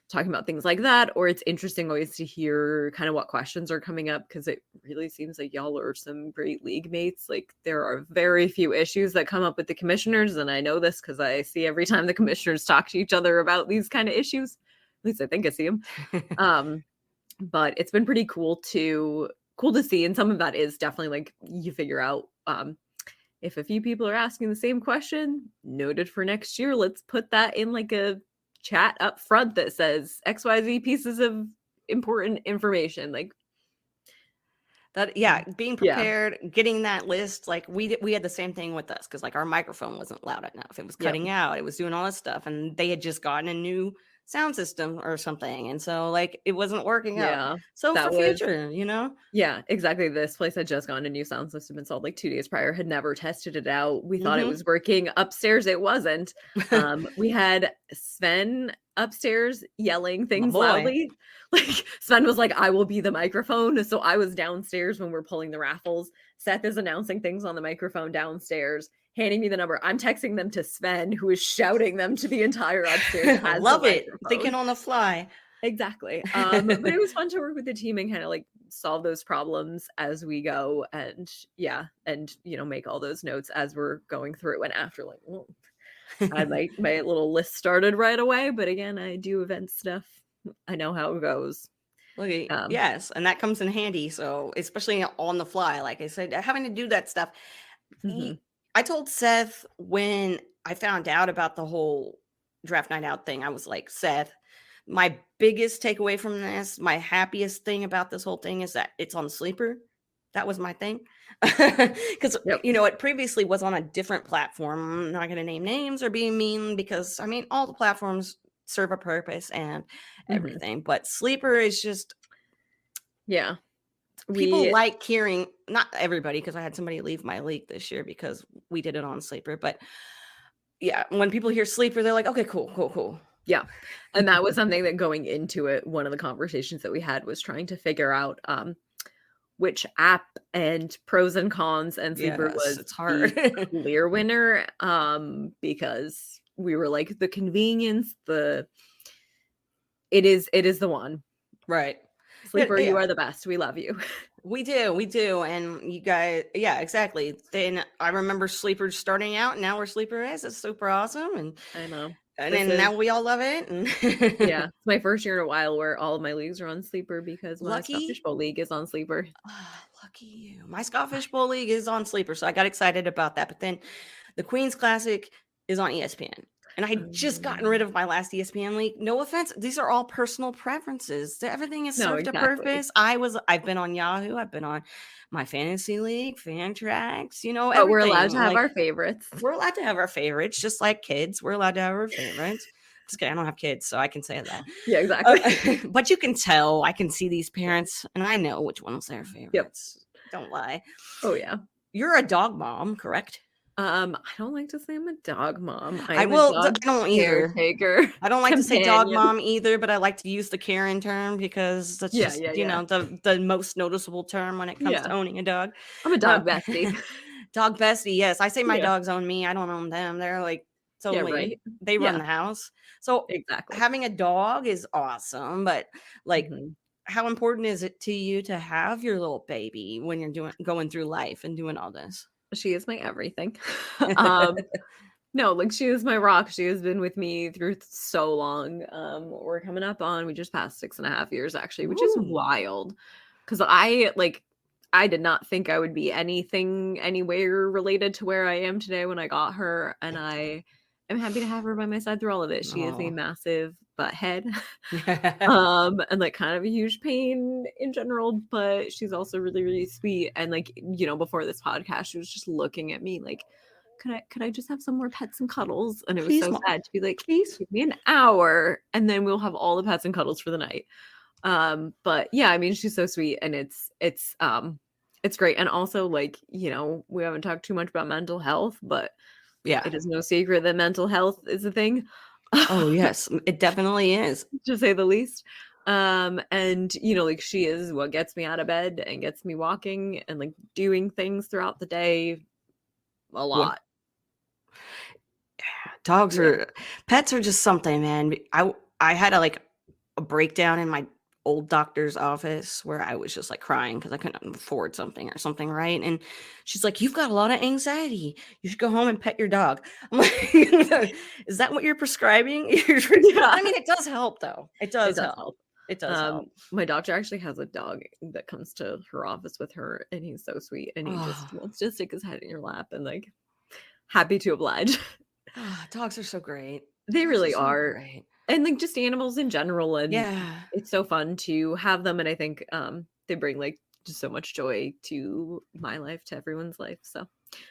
talking about things like that, or it's interesting always to hear kind of what questions are coming up, because it really seems like y'all are some great league mates. Like, there are very few issues that come up with the commissioners, and I know this because I see every time the commissioners talk to each other about these kind of issues. At least I think I see them. But it's been pretty cool to see, and some of that is definitely like you figure out if a few people are asking the same question, noted for next year, let's put that in like a chat up front that says XYZ pieces of important information. Like that, being prepared, getting that list. Like we had the same thing with us, because like our microphone wasn't loud enough. It was cutting out. It was doing all this stuff, and they had just gotten a new sound system or something, and so like it wasn't working out. So for future, Yeah, exactly. This place had just gotten a new sound system installed like 2 days prior, had never tested it out. We thought it was working. Upstairs, it wasn't. We had Sven upstairs yelling things loudly. Like, Sven was like, I will be the microphone. So I was downstairs when we're pulling the raffles. Seth is announcing things on the microphone downstairs, handing me the number. I'm texting them to Sven, who is shouting them to the entire upstairs. I love it. Thinking on the fly. Exactly. But it was fun to work with the team and kind of like solve those problems as we go, and make all those notes as we're going through it. When after like, well, I my little list started right away, but again, I do event stuff. I know how it goes. Yes, and that comes in handy. So especially on the fly, like I said, having to do that stuff. I told Seth when I found out about the whole draft night out thing, I was like, Seth, my biggest takeaway from this, my happiest thing about this whole thing is that it's on Sleeper. That was my thing. Because, it previously was on a different platform. I'm not going to name names or be mean, because, I mean, all the platforms serve a purpose and everything. But Sleeper is just... Yeah. People like hearing, not everybody, because I had somebody leave my league this year because we did it on Sleeper. But yeah, when people hear Sleeper, they're like, okay, cool. Yeah. And that was something that going into it, one of the conversations that we had was trying to figure out which app and pros and cons, and Sleeper was hard. The clear winner, because we were like, the convenience, it is the one. Right. Sleeper, you are the best. We love you. We do. And you guys, exactly. Then I remember Sleeper starting out, and now where Sleeper is. It's super awesome. And I know. And then now we all love it. And yeah, it's my first year in a while where all of my leagues are on Sleeper, because my Scott Fishbowl League is on Sleeper. Lucky you. My Scott Fishbowl League is on Sleeper, so I got excited about that. But then the Queen's Classic is on ESPN. And I had just gotten rid of my last ESPN league. No offense. These are all personal preferences. Everything is served a purpose. I've been on Yahoo. I've been on my fantasy league, Fantrax, But we're allowed to have our favorites. We're allowed to have our favorites, just like kids. We're allowed to have our favorites. Just kidding. I don't have kids, so I can say that. Yeah, exactly. But you can tell. I can see these parents, and I know which one's their favorites. Yep. Don't lie. Oh, yeah. You're a dog mom, correct? I don't like to say I'm a dog mom. I don't either. Caretaker. I don't like to say dog mom either, but I like to use the Karen term, because that's just the most noticeable term when it comes to owning a dog. I'm a dog bestie. Dog bestie, yes. I say my dogs own me. I don't own them. They're like totally they run the house. So having a dog is awesome, but like how important is it to you to have your little baby when you're going through life and doing all this? She is my everything. No, like, she is my rock. She has been with me through so long. We're coming up on, we just passed 6.5 years actually, which is wild. Because I did not think I would be anything anywhere related to where I am today when I got her. And I am happy to have her by my side through all of it. She is a massive butthead. And like kind of a huge pain in general, but she's also really, really sweet. And like, before this podcast, she was just looking at me like, could I just have some more pets and cuddles? And it was so sad to be like, please give me an hour and then we'll have all the pets and cuddles for the night. But yeah, I mean, she's so sweet, and it's great. And also, like, we haven't talked too much about mental health, but it is no secret that mental health is a thing. Oh yes, it definitely is, to say the least. And like, she is what gets me out of bed and gets me walking and like doing things throughout the day a lot. Pets are just something, man. I had to like a breakdown in my old doctor's office where I was just like crying because I couldn't afford something or something, right? And she's like, "You've got a lot of anxiety. You should go home and pet your dog." I'm like, "Is that what you're prescribing?" Yeah. I mean, it does help though. It does help. help. It does help. My doctor actually has a dog that comes to her office with her, and he's so sweet, and he just wants to stick his head in your lap and like happy to oblige. Dogs are so great. They Dogs really so are. great. And like just animals in general, and Yeah. it's so fun to have them, and I think they bring like just so much joy to my life, to everyone's life. So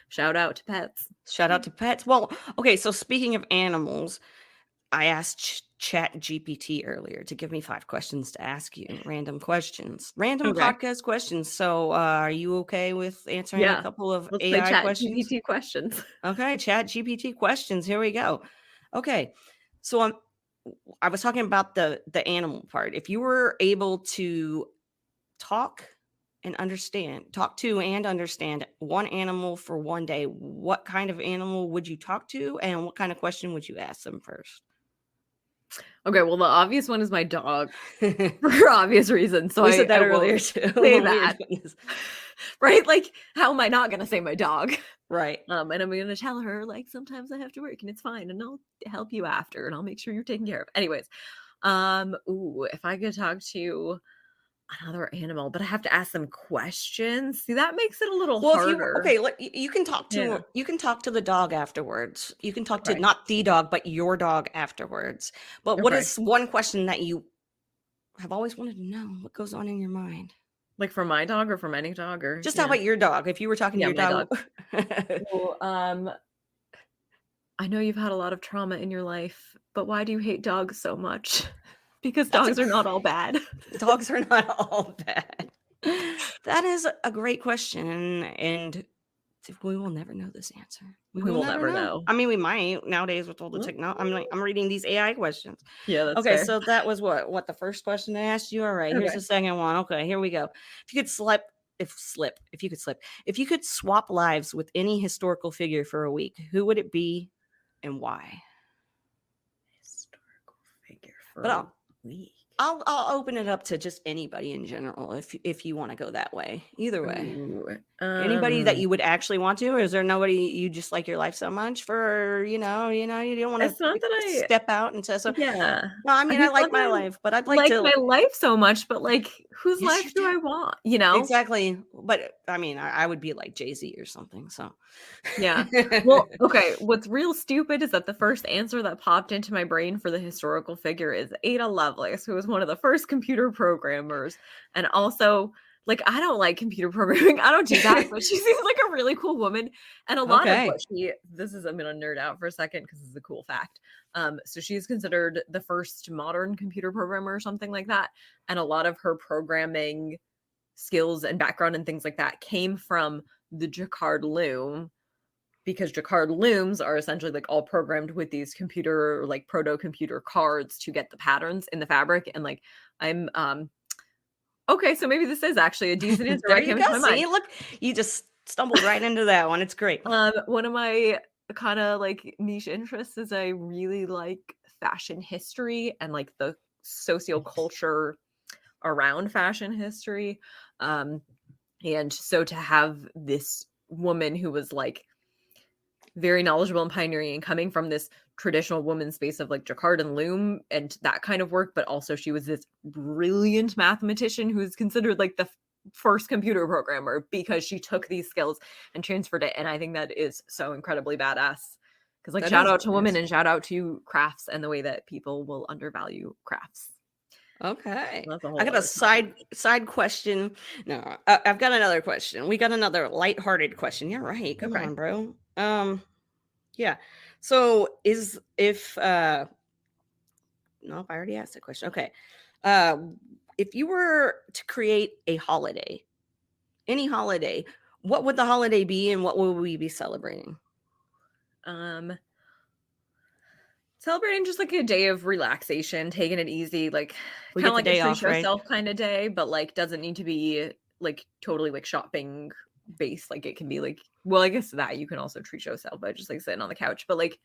shout out to pets. Shout out to pets. Well, okay, so speaking of animals, I asked Chat GPT earlier to give me 5 questions to ask you, random questions, random Okay. podcast questions. So, are you okay with answering a Yeah. couple of Let's play AI Chat questions? GPT questions. Okay, Chat GPT questions. Here we go. Okay, so I was talking about the animal part. If you were able to talk talk to and understand one animal for one day, what kind of animal would you talk to, and what kind of question would you ask them first? Okay, well, the obvious one is my dog for obvious reasons. So We said that I will earlier too. say when we were that. doing this. Right? Like, how am I not gonna say my dog? Right. And I'm gonna tell her, like, sometimes I have to work and it's fine, and I'll help you after, and I'll make sure you're taken care of. Anyways, if I could talk to another animal, but I have to ask them questions. See, that makes it a little Well, if you harder. okay, you can talk to Yeah. you can talk to the dog afterwards. You can talk to Okay. not the dog, but your dog afterwards. But what Okay. is one question that you have always wanted to know? What goes on in your mind? Like from my dog or from any dog or Just how about your dog? If you were talking to Yeah, your my dog. Well, I know you've had a lot of trauma in your life, but why do you hate dogs so much? Because That's a dogs are not all bad. Dogs are not all bad. That is a great question, and we will never know this answer. We will never know. I mean, we might nowadays with all the technology. I'm reading these AI questions. Yeah, that's Okay, fair. so that was what the first question I asked you. All right, here's Okay. the second one. Okay, here we go. If you could if you could swap lives with any historical figure for a week, who would it be and why? Historical figure for But a week. I'll open it up to just anybody in general if you want to go that way. Either way. Ooh, Anybody that you would actually want to, or is there nobody you just like your life so much for, you don't want It's not that to I step out and say so. yeah. No, I mean I It's like not that my I life, but I'd like like to my life so much, but like whose Yes, life you do do. I want? You know? Exactly. But I mean, I would be like Jay-Z or something. So Yeah. Well, okay. What's real stupid is that the first answer that popped into my brain for the historical figure is Ada Lovelace, who was one of the first computer programmers. And also, like, I don't like computer programming. I don't do that, but she seems like a really cool woman. And a lot of what I'm going to nerd out for a second because this is a cool fact. So she's considered the first modern computer programmer or something like that. And a lot of her programming skills and background and things like that came from the Jacquard loom, because Jacquard looms are essentially like all programmed with these computer, like proto computer cards to get the patterns in the fabric. And like, I'm, okay, so maybe this is actually a decent answer. There That you came into go. my mind. See, look, you just stumbled right into that one. It's great. One of my kind of like niche interests is I really like fashion history and like the socioculture around fashion history. And so to have this woman who was like very knowledgeable and pioneering and coming from this traditional woman space of like jacquard and loom and that kind of work, but also she was this brilliant mathematician who's considered like the first computer programmer because she took these skills and transferred it. And I think that is so incredibly badass. Because like shout out to women and shout out to crafts and the way that people will undervalue crafts. Okay. That's a whole I got a other side question. No, I've got another question. We got another lighthearted question. You're right. Come on, bro. Yeah. So no, I already asked that question. Okay. If you were to create a holiday, any holiday, what would the holiday be and what would we be celebrating? Celebrating just like a day of relaxation, taking it easy, like kind of like a treat yourself kind of day, but like doesn't need to be like totally like shopping based. Like it can be like, well, I guess that you can also treat yourself by just like sitting on the couch, but like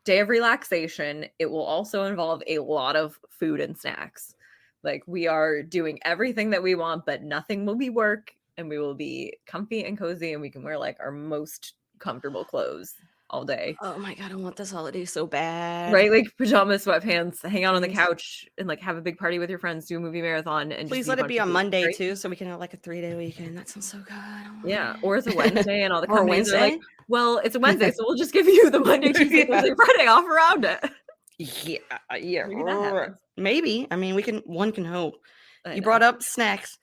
day of relaxation. It will also involve a lot of food and snacks. Like, we are doing everything that we want, but nothing will be work, and we will be comfy and cozy, and we can wear like our most comfortable clothes all day. Oh my God, I want this holiday so bad. Right? Like pajamas, sweatpants, hang out on the Please. couch and like have a big party with your friends, do a movie marathon, and just Please be a let it bunch be of on people, Monday right? too, so we can have like a 3-day weekend. That sounds so good. I want Yeah. it. Or it's a Wednesday and all the Or a companies are like, Wednesday? well, it's a Wednesday, so we'll just give you the Monday, Tuesday, Yeah. Thursday, Friday off around it. Yeah. Maybe that happens. Maybe. I mean, one can hope. I You know. brought up snacks.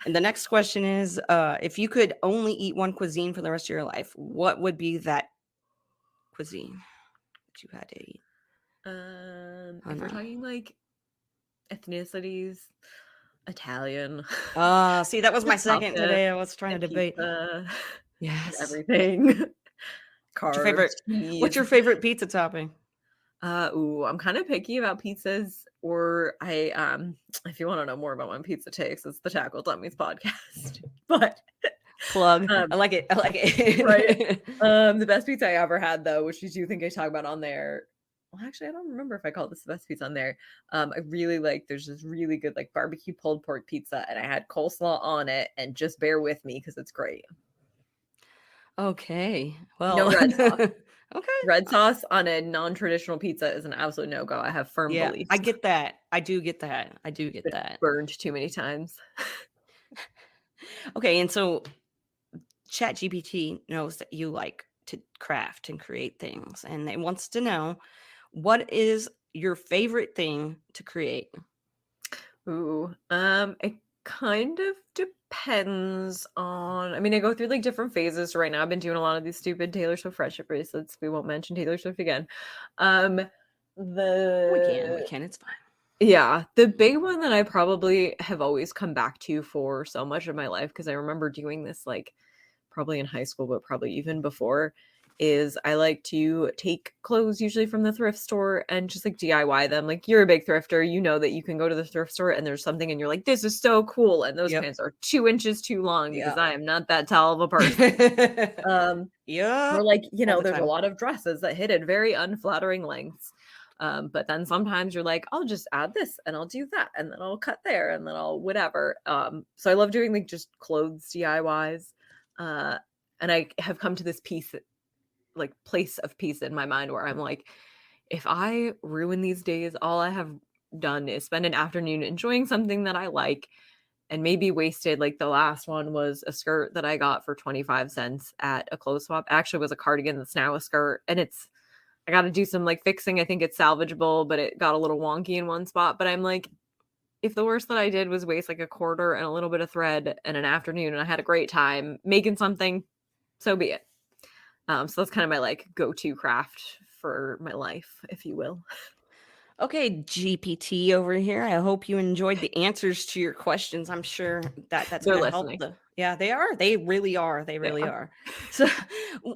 And the next question is, if you could only eat one cuisine for the rest of your life, what would be that cuisine that you had to eat? If we're talking like ethnicities, Italian, See, that was my second pasta, today. I was trying to and debate. pizza, Yes. everything. What's your Carbs, favorite? What's cheese. your favorite pizza topping? I'm kind of picky about pizzas, or if you want to know more about when pizza takes, it's the Tackle Dummies podcast. But Plug. um, I like it. I like it. right. The best pizza I ever had, though, which you do think I talk about on there. Well, actually, I don't remember if I called this the best pizza on there. I really like, there's this really good like barbecue pulled pork pizza, and I had coleslaw on it, and just bear with me because it's great. Okay. Well. No red sauce. Okay. Red sauce on a non-traditional pizza is an absolute no-go. I have firm Yeah, beliefs. I get that. I do get that. I do get Been that. burned too many times. Okay, and so ChatGPT knows that you like to craft and create things, and it wants to know what is your favorite thing to create? Ooh, it kind of depends on. I mean, I go through like different phases. Right now, I've been doing a lot of these stupid Taylor Swift friendship bracelets. We won't mention Taylor Swift again. We The can. It's fine. Yeah, the big one that I probably have always come back to for so much of my life, because I remember doing this like probably in high school, but probably even before, is I like to take clothes usually from the thrift store and just like DIY them. Like, you're a big thrifter, you know that you can go to the thrift store and there's something and you're like, this is so cool. And those Yep. pants are 2 inches too long because Yeah. I am not that tall of a person. Yeah. Or like, All the there's a time. lot of dresses that hit at very unflattering lengths. But then sometimes you're like, I'll just add this and I'll do that and then I'll cut there and then I'll whatever. So I love doing like just clothes DIYs. And I have come to this place of peace in my mind where I'm like, if I ruin these days, all I have done is spend an afternoon enjoying something that I like and maybe wasted. Like, the last one was a skirt that I got for 25 cents at a clothes swap. Actually, it was a cardigan that's now a skirt, and I got to do some like fixing. I think it's salvageable, but it got a little wonky in one spot. But I'm like, if the worst that I did was waste like a quarter and a little bit of thread and an afternoon and I had a great time making something, so be it. So that's kind of my like go-to craft for my life, if you will. Okay, GPT over here. I hope you enjoyed the answers to your questions. I'm sure that's They're going to help. listening. Yeah, they are. They really are. They really are. So,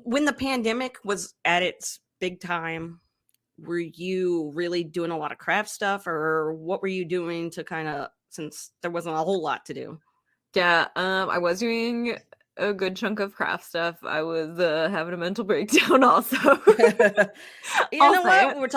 when the pandemic was at its big time, were you really doing a lot of craft stuff, or what were you doing to kind of, since there wasn't a whole lot to do? Yeah, I was doing a good chunk of craft stuff. I was having a mental breakdown also. You know what? We're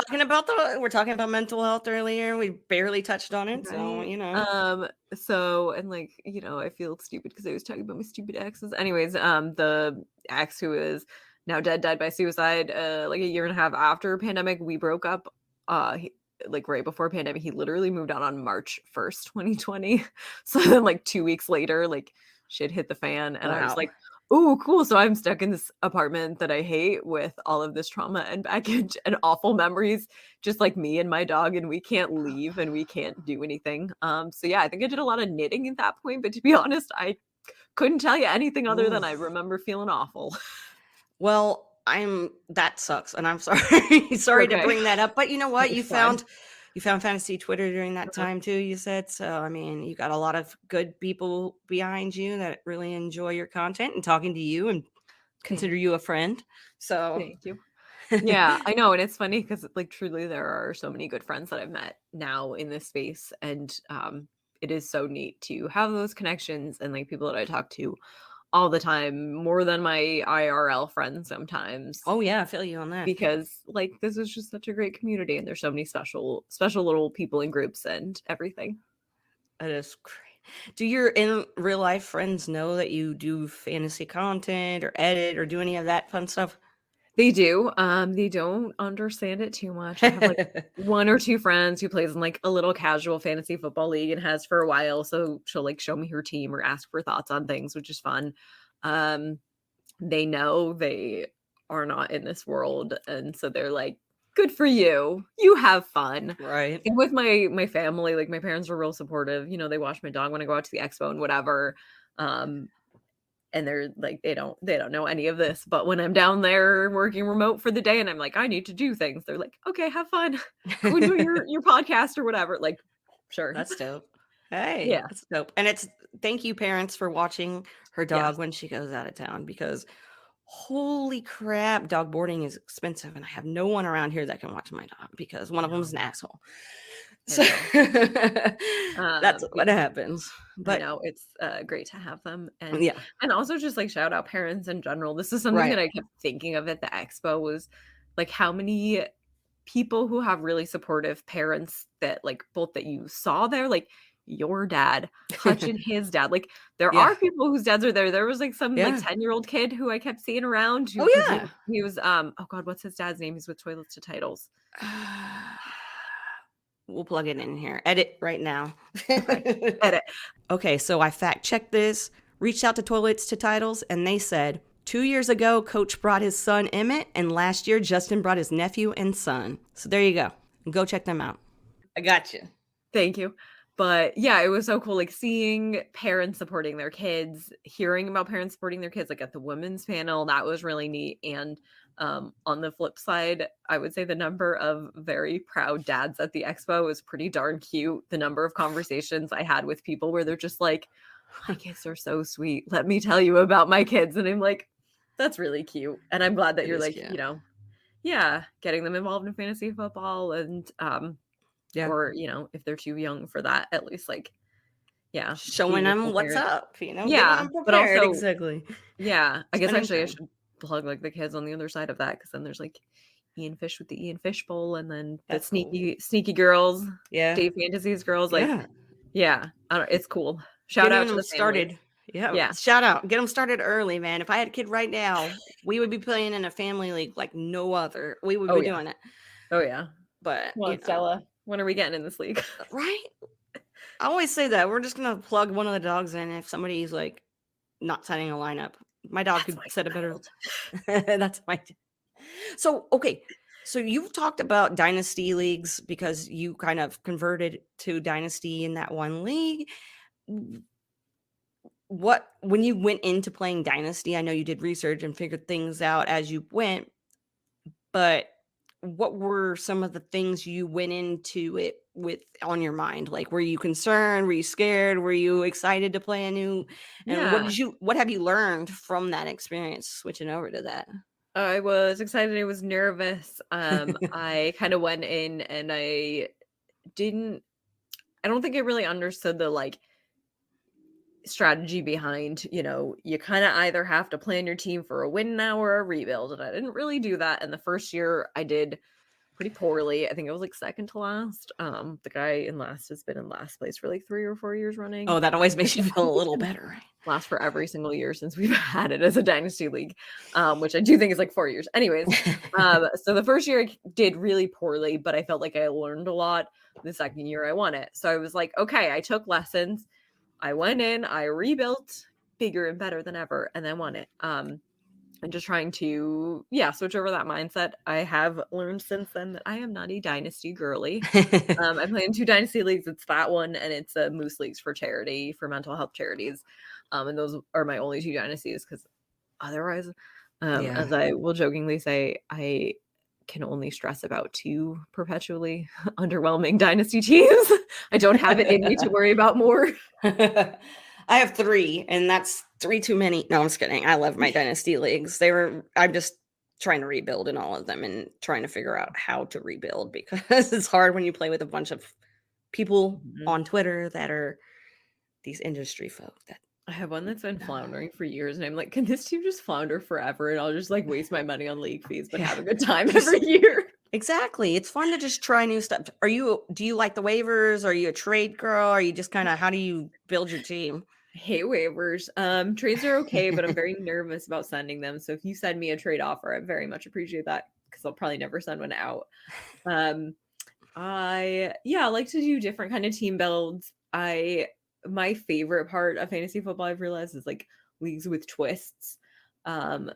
talking about mental health earlier. We barely touched on it, so right. So, and like, I feel stupid because I was talking about my stupid exes. Anyways, the ex who is now dead died by suicide like a year and a half after pandemic. We broke up like right before pandemic. He literally moved out on March 1st, 2020. So then like 2 weeks later, like, shit hit the fan, and I was like, oh, cool. So I'm stuck in this apartment that I hate with all of this trauma and baggage and awful memories, just like me and my dog, and we can't leave and we can't do anything. So yeah, I think I did a lot of knitting at that point, but to be honest, I couldn't tell you anything other than I remember feeling awful. Well, that sucks, and I'm sorry. Sorry to bring that up, but you know what? You found Fantasy Twitter during that time too, you said. So, I mean, you got a lot of good people behind you that really enjoy your content and talking to you and consider you a friend. So, thank you. Yeah, I know. And it's funny because like truly there are so many good friends that I've met now in this space. And it is so neat to have those connections and like people that I talk to all the time, more than my IRL friends sometimes. Oh yeah, I feel you on that. Because like this is just such a great community and there's so many special little people in groups and everything. That is great. Do your in real life friends know that you do fantasy content or edit or do any of that fun stuff? They do. They don't understand it too much. I have like one or two friends who plays in like a little casual fantasy football league and has for a while. So she'll like show me her team or ask for thoughts on things, which is fun. Um, they know they are not in this world, and so they're like, good for you, you have fun. Right. And with my family, like my parents were real supportive. They watch my dog when I go out to the expo and whatever. And they're like, they don't know any of this, but when I'm down there working remote for the day and I'm like, I need to do things, they're like, okay, have fun, go do your podcast or whatever. Like, sure. That's dope. Hey, Yeah. that's dope. And it's thank you, parents, for watching her dog Yes. when she goes out of town because holy crap, dog boarding is expensive. And I have no one around here that can watch my dog because one of them is an asshole. So that's what happens. I But know it's great to have them, yeah, and also just like shout out parents in general. This is something right. that I kept thinking of at the expo was like how many people who have really supportive parents that like both that you saw there, like your dad, Hutch and his dad. Like there Yeah. are people whose dads are there. There was like some like Yeah. 10-year-old kid who I kept seeing around Oh, because yeah. he was oh god, what's his dad's name? He's with Toilets to Titles. We'll plug it in here. Edit right now. Okay. Edit. Okay, so I fact checked this, reached out to Toilets to Titles, and they said 2 years ago, Coach brought his son Emmett, and last year, Justin brought his nephew and son. So there you go. Go check them out. I got you. Thank you. But yeah, it was so cool, like seeing parents supporting their kids, hearing about parents supporting their kids, like at the women's panel, that was really neat. And on the flip side, I would say the number of very proud dads at the expo was pretty darn cute. The number of conversations I had with people where they're just like, my kids are so sweet. Let me tell you about my kids. And I'm like, that's really cute. And I'm glad that It you're is like, cute. yeah, getting them involved in fantasy football and Yeah. or if they're too young for that, at least like Showing being a them cool what's parent. up, getting Yeah, them but prepared. also Exactly. I guess Spending actually I time. should plug like the kids on the other side of that because then there's like Ian Fish with the Ian Fish Bowl and then the That's cool. sneaky girls, Yeah. Dave Fantasies girls. Like, Yeah. I don't, it's cool. Shout out to Getting the them families. started. Yeah. Yeah. Shout out. Get them started early, man. If I had a kid right now, we would be playing in a family league like no other. We would Oh be yeah. doing it. Oh yeah. But, Come on, Stella. When are we getting in this league? right? I always say that. We're just going to plug one of the dogs in if somebody's like not setting a lineup. My dog could set a better. That's my. So, okay. So you've talked about dynasty leagues because you kind of converted to dynasty in that one league. When you went into playing dynasty, I know you did research and figured things out as you went, but what were some of the things you went into it with on your mind? Like, were you concerned? Were you scared? Were you excited to play anew? And what have you learned from that experience switching over to that? I was excited. I was nervous. I kind of went in and I don't think I really understood the like strategy behind, you kind of either have to plan your team for a win now or a rebuild. And I didn't really do that. And the first year I did pretty poorly. I think I was like second to last. The guy in last has been in last place for like 3 or 4 years running. Oh, that always makes you feel a little better, right? Last for every single year since we've had it as a dynasty league, which I do think is like 4 years. Anyways, so the first year I did really poorly, but I felt like I learned a lot. The second year I won it. So I was like, okay, I took lessons. I went in, I rebuilt bigger and better than ever, and then won it. And just trying to, switch over that mindset. I have learned since then that I am not a dynasty girly. I play in 2 dynasty leagues. It's that one, and it's a Moose Leagues for charity, for mental health charities. And those are my only 2 dynasties because otherwise, as I will jokingly say, I can only stress about 2 perpetually underwhelming dynasty teams. I don't have it in me to worry about more. I have 3, and that's 3 too many. No, I'm just kidding. I love my dynasty leagues. I'm just trying to rebuild in all of them and trying to figure out how to rebuild because it's hard when you play with a bunch of people on Twitter that are these industry folk that I have one that's been floundering for years, and I'm like, can this team just flounder forever? And I'll just like waste my money on league fees, but have a good time every year. Exactly. It's fun to just try new stuff. Do you like the waivers? Are you a trade girl? Are you just kind of, how do you build your team? I hate waivers. Trades are okay, but I'm very nervous about sending them. So if you send me a trade offer, I very much appreciate that because I'll probably never send one out. I like to do different kind of team builds. My favorite part of fantasy football, I've realized, is like leagues with twists.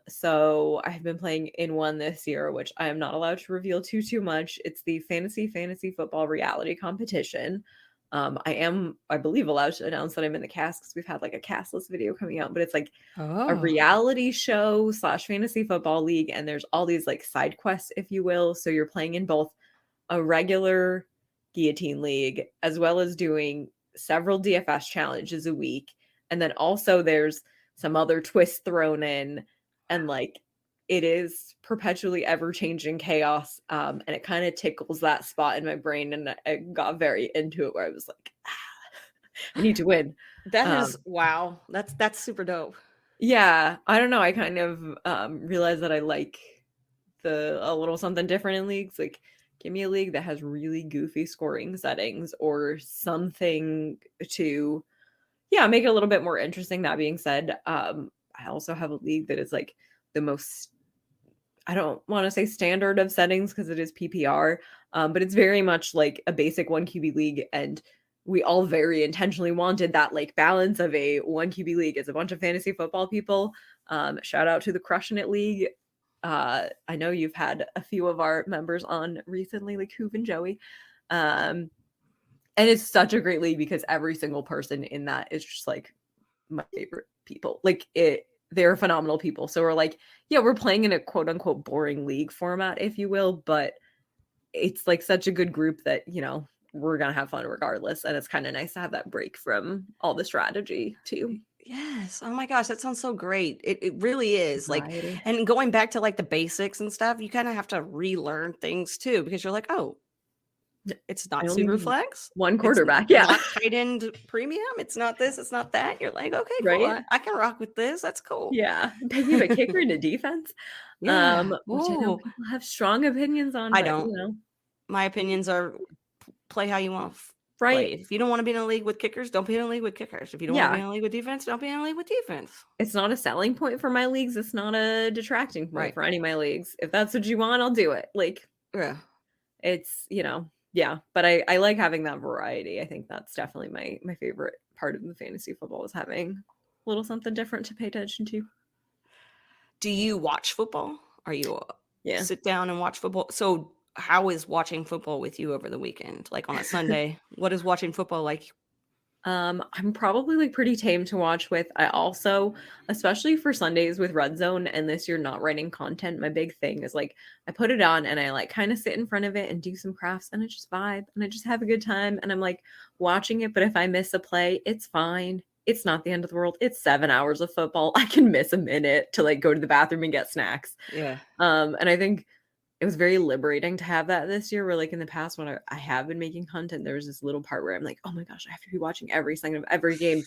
So I have been playing in one this year, which I am not allowed to reveal too much. It's the fantasy football reality competition. I believe, allowed to announce that I'm in the cast because we've had like a castless video coming out, but it's like a reality show / fantasy football league. And there's all these like side quests, if you will. So you're playing in both a regular guillotine league, as well as doing several DFS challenges a week. And then also there's some other twists thrown in, and like it is perpetually ever changing chaos. And it kind of tickles that spot in my brain. And I got very into it where I was like, I need to win. That is, wow. That's super dope. Yeah. I don't know. I kind of realized that I like a little something different in leagues. Like, give me a league that has really goofy scoring settings or something to, make it a little bit more interesting. That being said, I also have a league that is like the most, I don't want to say standard of settings because it is PPR, but it's very much like a basic 1 QB league. And we all very intentionally wanted that like balance of a 1 QB league. It's a bunch of fantasy football people. Shout out to the Crushing It League. I know you've had a few of our members on recently, like Hoove and Joey. And it's such a great league because every single person in that is just like my favorite people. Like they're phenomenal people. So we're like, we're playing in a quote unquote boring league format, if you will, but it's like such a good group that, we're going to have fun regardless. And it's kind of nice to have that break from all the strategy too. Yes. Oh my gosh, that sounds so great. It really is. Variety. Like, and going back to like the basics and stuff, you kind of have to relearn things too, because you're like, oh, it's not super flex. One quarterback. It's not tight end premium. It's not this, it's not that. You're like, okay, cool. Right? I can rock with this. That's cool. Yeah. Then you have a kicker and a defense. Yeah. Which I know people have strong opinions on. I don't. My opinions are play how you want to play. If you don't want to be in a league with kickers, don't be in a league with kickers. If you don't want to be in a league with defense, don't be in a league with defense. It's not a selling point for my leagues. It's not a detracting point for any of my leagues. If that's what you want, I'll do it. Like, it's, but I like having that variety. I think that's definitely my favorite part of the fantasy football is having a little something different to pay attention to. Do you watch football? Are you sit down and watch football? So how is watching football with you over the weekend? Like on a Sunday, what is watching football like? I'm probably like pretty tame to watch with. I also, especially for Sundays with Red Zone and this year not writing content, my big thing is like I put it on and I like kind of sit in front of it and do some crafts and I just vibe and I just have a good time and I'm like watching it. But if I miss a play, it's fine. It's not the end of the world. It's 7 hours of football. I can miss a minute to like go to the bathroom and get snacks. Yeah. And I think it was very liberating to have that this year, where like in the past when I have been making content, there was this little part where I'm like, oh my gosh, I have to be watching every second of every game.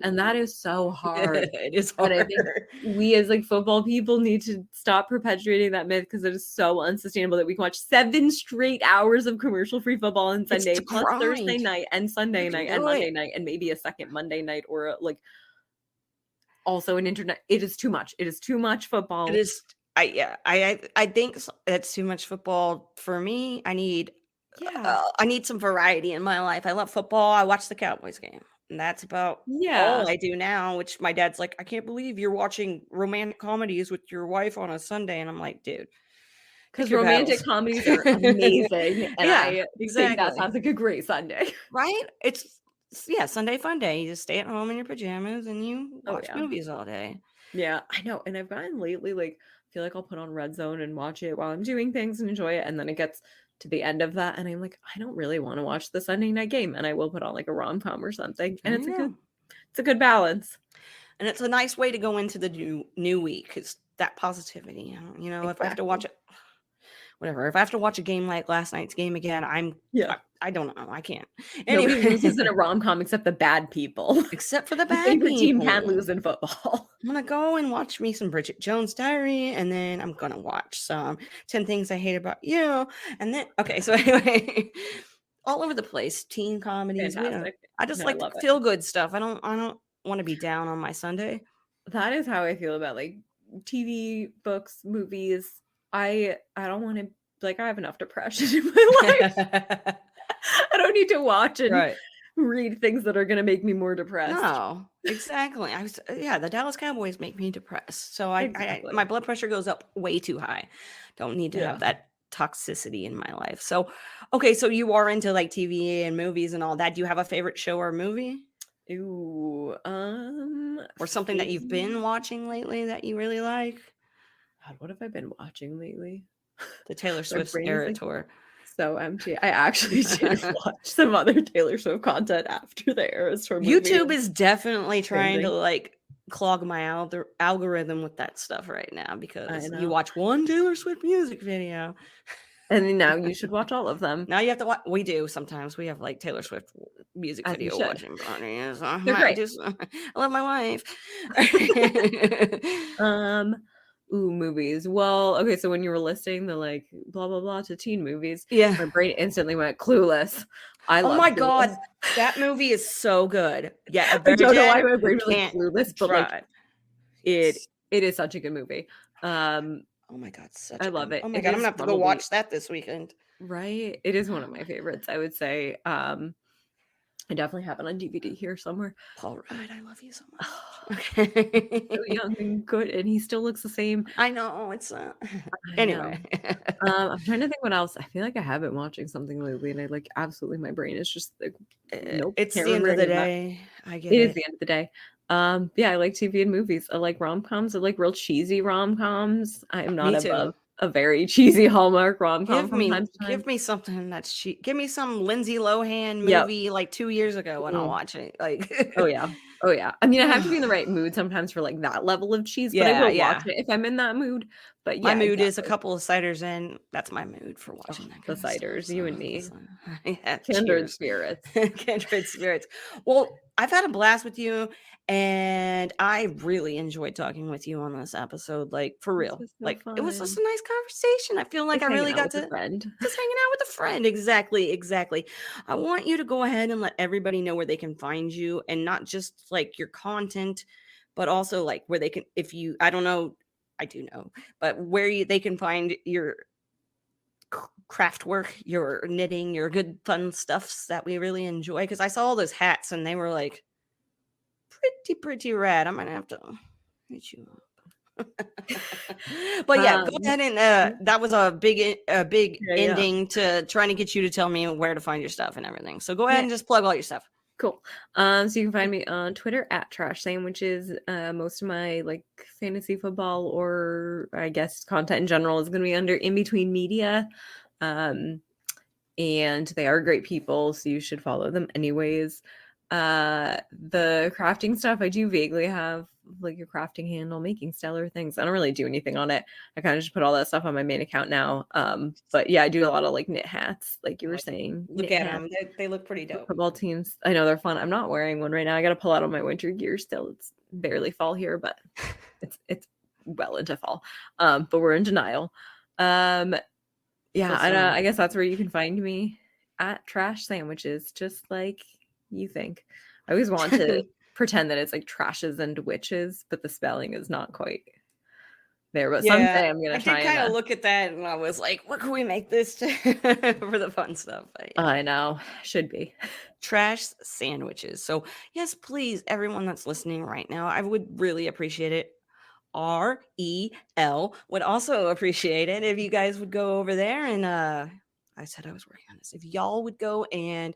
And that is so hard. It is hard. And I think we as like football people need to stop perpetuating that myth because it is so unsustainable that we can watch 7 straight hours of commercial-free football on Sunday, plus Thursday night and Sunday night and Monday night, and maybe a second Monday night or like also an internet. It is too much. It is too much football. It is. I think it's too much football for me. I need some variety in my life. I love football. I watch the Cowboys game, and that's about all I do now. Which my dad's like, I can't believe you're watching romantic comedies with your wife on a Sunday, and I'm like, dude, because romantic comedies are amazing, and I exactly. think that sounds like a great Sunday, right? It's Sunday fun day. You just stay at home in your pajamas and you watch movies all day. Yeah, I know. And I've gotten lately like feel like I'll put on Red Zone and watch it while I'm doing things and enjoy it. And then it gets to the end of that. And I'm like, I don't really want to watch the Sunday night game. And I will put on like a rom-com or something. And it's a good balance. And it's a nice way to go into the new week. It's that positivity. If I have to watch it, whatever. If I have to watch a game like last night's game again, I don't know. I can't. Nobody Anyway, loses in a rom-com except the bad people. except for the The bad favorite team people. can't lose in football. I'm gonna go and watch me some Bridget Jones' Diary, and then I'm gonna watch some 10 Things I Hate About You, and then so anyway, all over the place, teen comedies. Fantastic. I just No, like I love the it. feel good stuff. I don't want to be down on my Sunday. That is how I feel about like TV, books, movies. I don't want to, like, I have enough depression in my life. I don't need to watch and read things that are going to make me more depressed. No, exactly. The Dallas Cowboys make me depressed. So Exactly. my blood pressure goes up way too high. Don't need to have that toxicity in my life. So, okay, so you are into like TV and movies and all that. Do you have a favorite show or movie? Ooh, or something that you've been watching lately that you really like? God, what have I been watching lately? The Taylor Swift Era Tour. So empty. I actually did watch some other Taylor Swift content after the Eras Tour movie. YouTube is definitely trying to like clog my algorithm with that stuff right now, because you watch one Taylor Swift music video and now you should watch all of them. Now you have to watch. We do sometimes. We have like Taylor Swift music video watching parties. They're great. I love my wife. Movies. Well, okay, so when you were listing the like blah blah blah to teen movies, my brain instantly went Clueless. Oh my God, that movie is so good. Yeah, I don't know why my brain was like Clueless, but like it is such a good movie. Oh my God, I love it. Oh my God, I'm gonna have to go watch that this weekend. Right, it is one of my favorites. I would say. I definitely have it on DVD here somewhere. Paul Rudd, I love you so much. Okay. So young and good, and he still looks the same. I know, it's anyway. I'm trying to think what else. I feel like I have been watching something lately, and I like absolutely my brain is just like, nope. It's the end of the day. I get it. It is the end of the day. I like TV and movies. I like rom-coms. I like real cheesy rom-coms. I am not above a very cheesy Hallmark rom-com. Give me something that's cheap. Give me some Lindsay Lohan movie like 2 years ago and I'll watch it. Like, oh yeah. I mean, I have to be in the right mood sometimes for like that level of cheese, but I will watch it if I'm in that mood. But my mood is a couple of ciders in. That's my mood for watching that. The ciders, you and me. Kindred spirits. Kindred spirits. Well, I've had a blast with you, and I really enjoyed talking with you on this episode. Like, for real. Like, it was just a nice conversation. I feel like I really got to just hanging out with a friend. Exactly. I want you to go ahead and let everybody know where they can find you, and not just like your content, but also like where they can, I don't know, I do know, but where they can find your craft work, your knitting, your good fun stuffs that we really enjoy. Because I saw all those hats and they were like pretty rad. I might have to hit you up. But go ahead and that was a big ending to trying to get you to tell me where to find your stuff and everything. So go ahead and just plug all your stuff. Cool. So you can find me on Twitter at Trash Sandwiches. Most of my like fantasy football, or I guess content in general, is going to be under In Between Media. And they are great people, so you should follow them anyways. The crafting stuff, I do vaguely have like a crafting handle, making stellar things. I don't really do anything on it. I kind of just put all that stuff on my main account now. But yeah, I do a lot of like knit hats, like you were saying. Look at them. They look pretty dope. Football teams. I know they're fun. I'm not wearing one right now. I got to pull out all my winter gear still. It's barely fall here, but it's well into fall. But we're in denial. I guess that's where you can find me, at Trash Sandwiches, just like you think. I always want to pretend that it's like trashes and witches, but the spelling is not quite there. But someday I'm gonna try. I did kind of look at that and I was like, what can we make this to for the fun stuff? I know, should be Trash Sandwiches. So yes, please, everyone that's listening right now, I would really appreciate it. REL would also appreciate it if you guys would go over there and I said I was working on this. If y'all would go and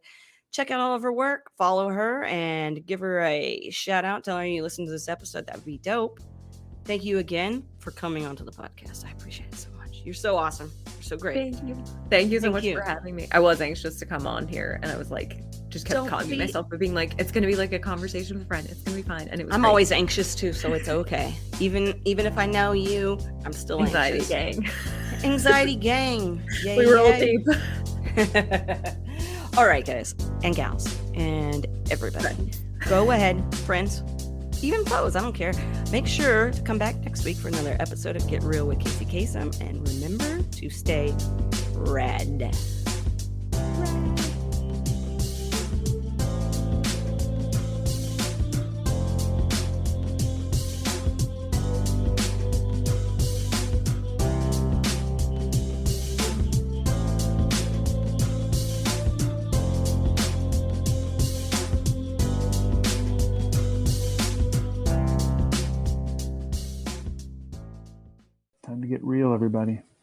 check out all of her work, follow her, and give her a shout out, tell her you listen to this episode. That would be dope. Thank you again for coming onto the podcast. I appreciate it so much. You're so awesome. You're so great. Thank you so much for having me. I was anxious to come on here, and I was like, just kept calming myself for being like, it's going to be like a conversation with a friend. It's going to be fine. And it was I'm always anxious too, so it's okay. Even if I know you, I'm still anxiety anxious. Gang. Anxiety gang. Yay, We roll yay. deep. All right, guys and gals and everybody. Go ahead, friends, even foes, I don't care. Make sure to come back next week for another episode of Get Real with Kacey Kasem. And remember to stay rad. Time to get real, everybody.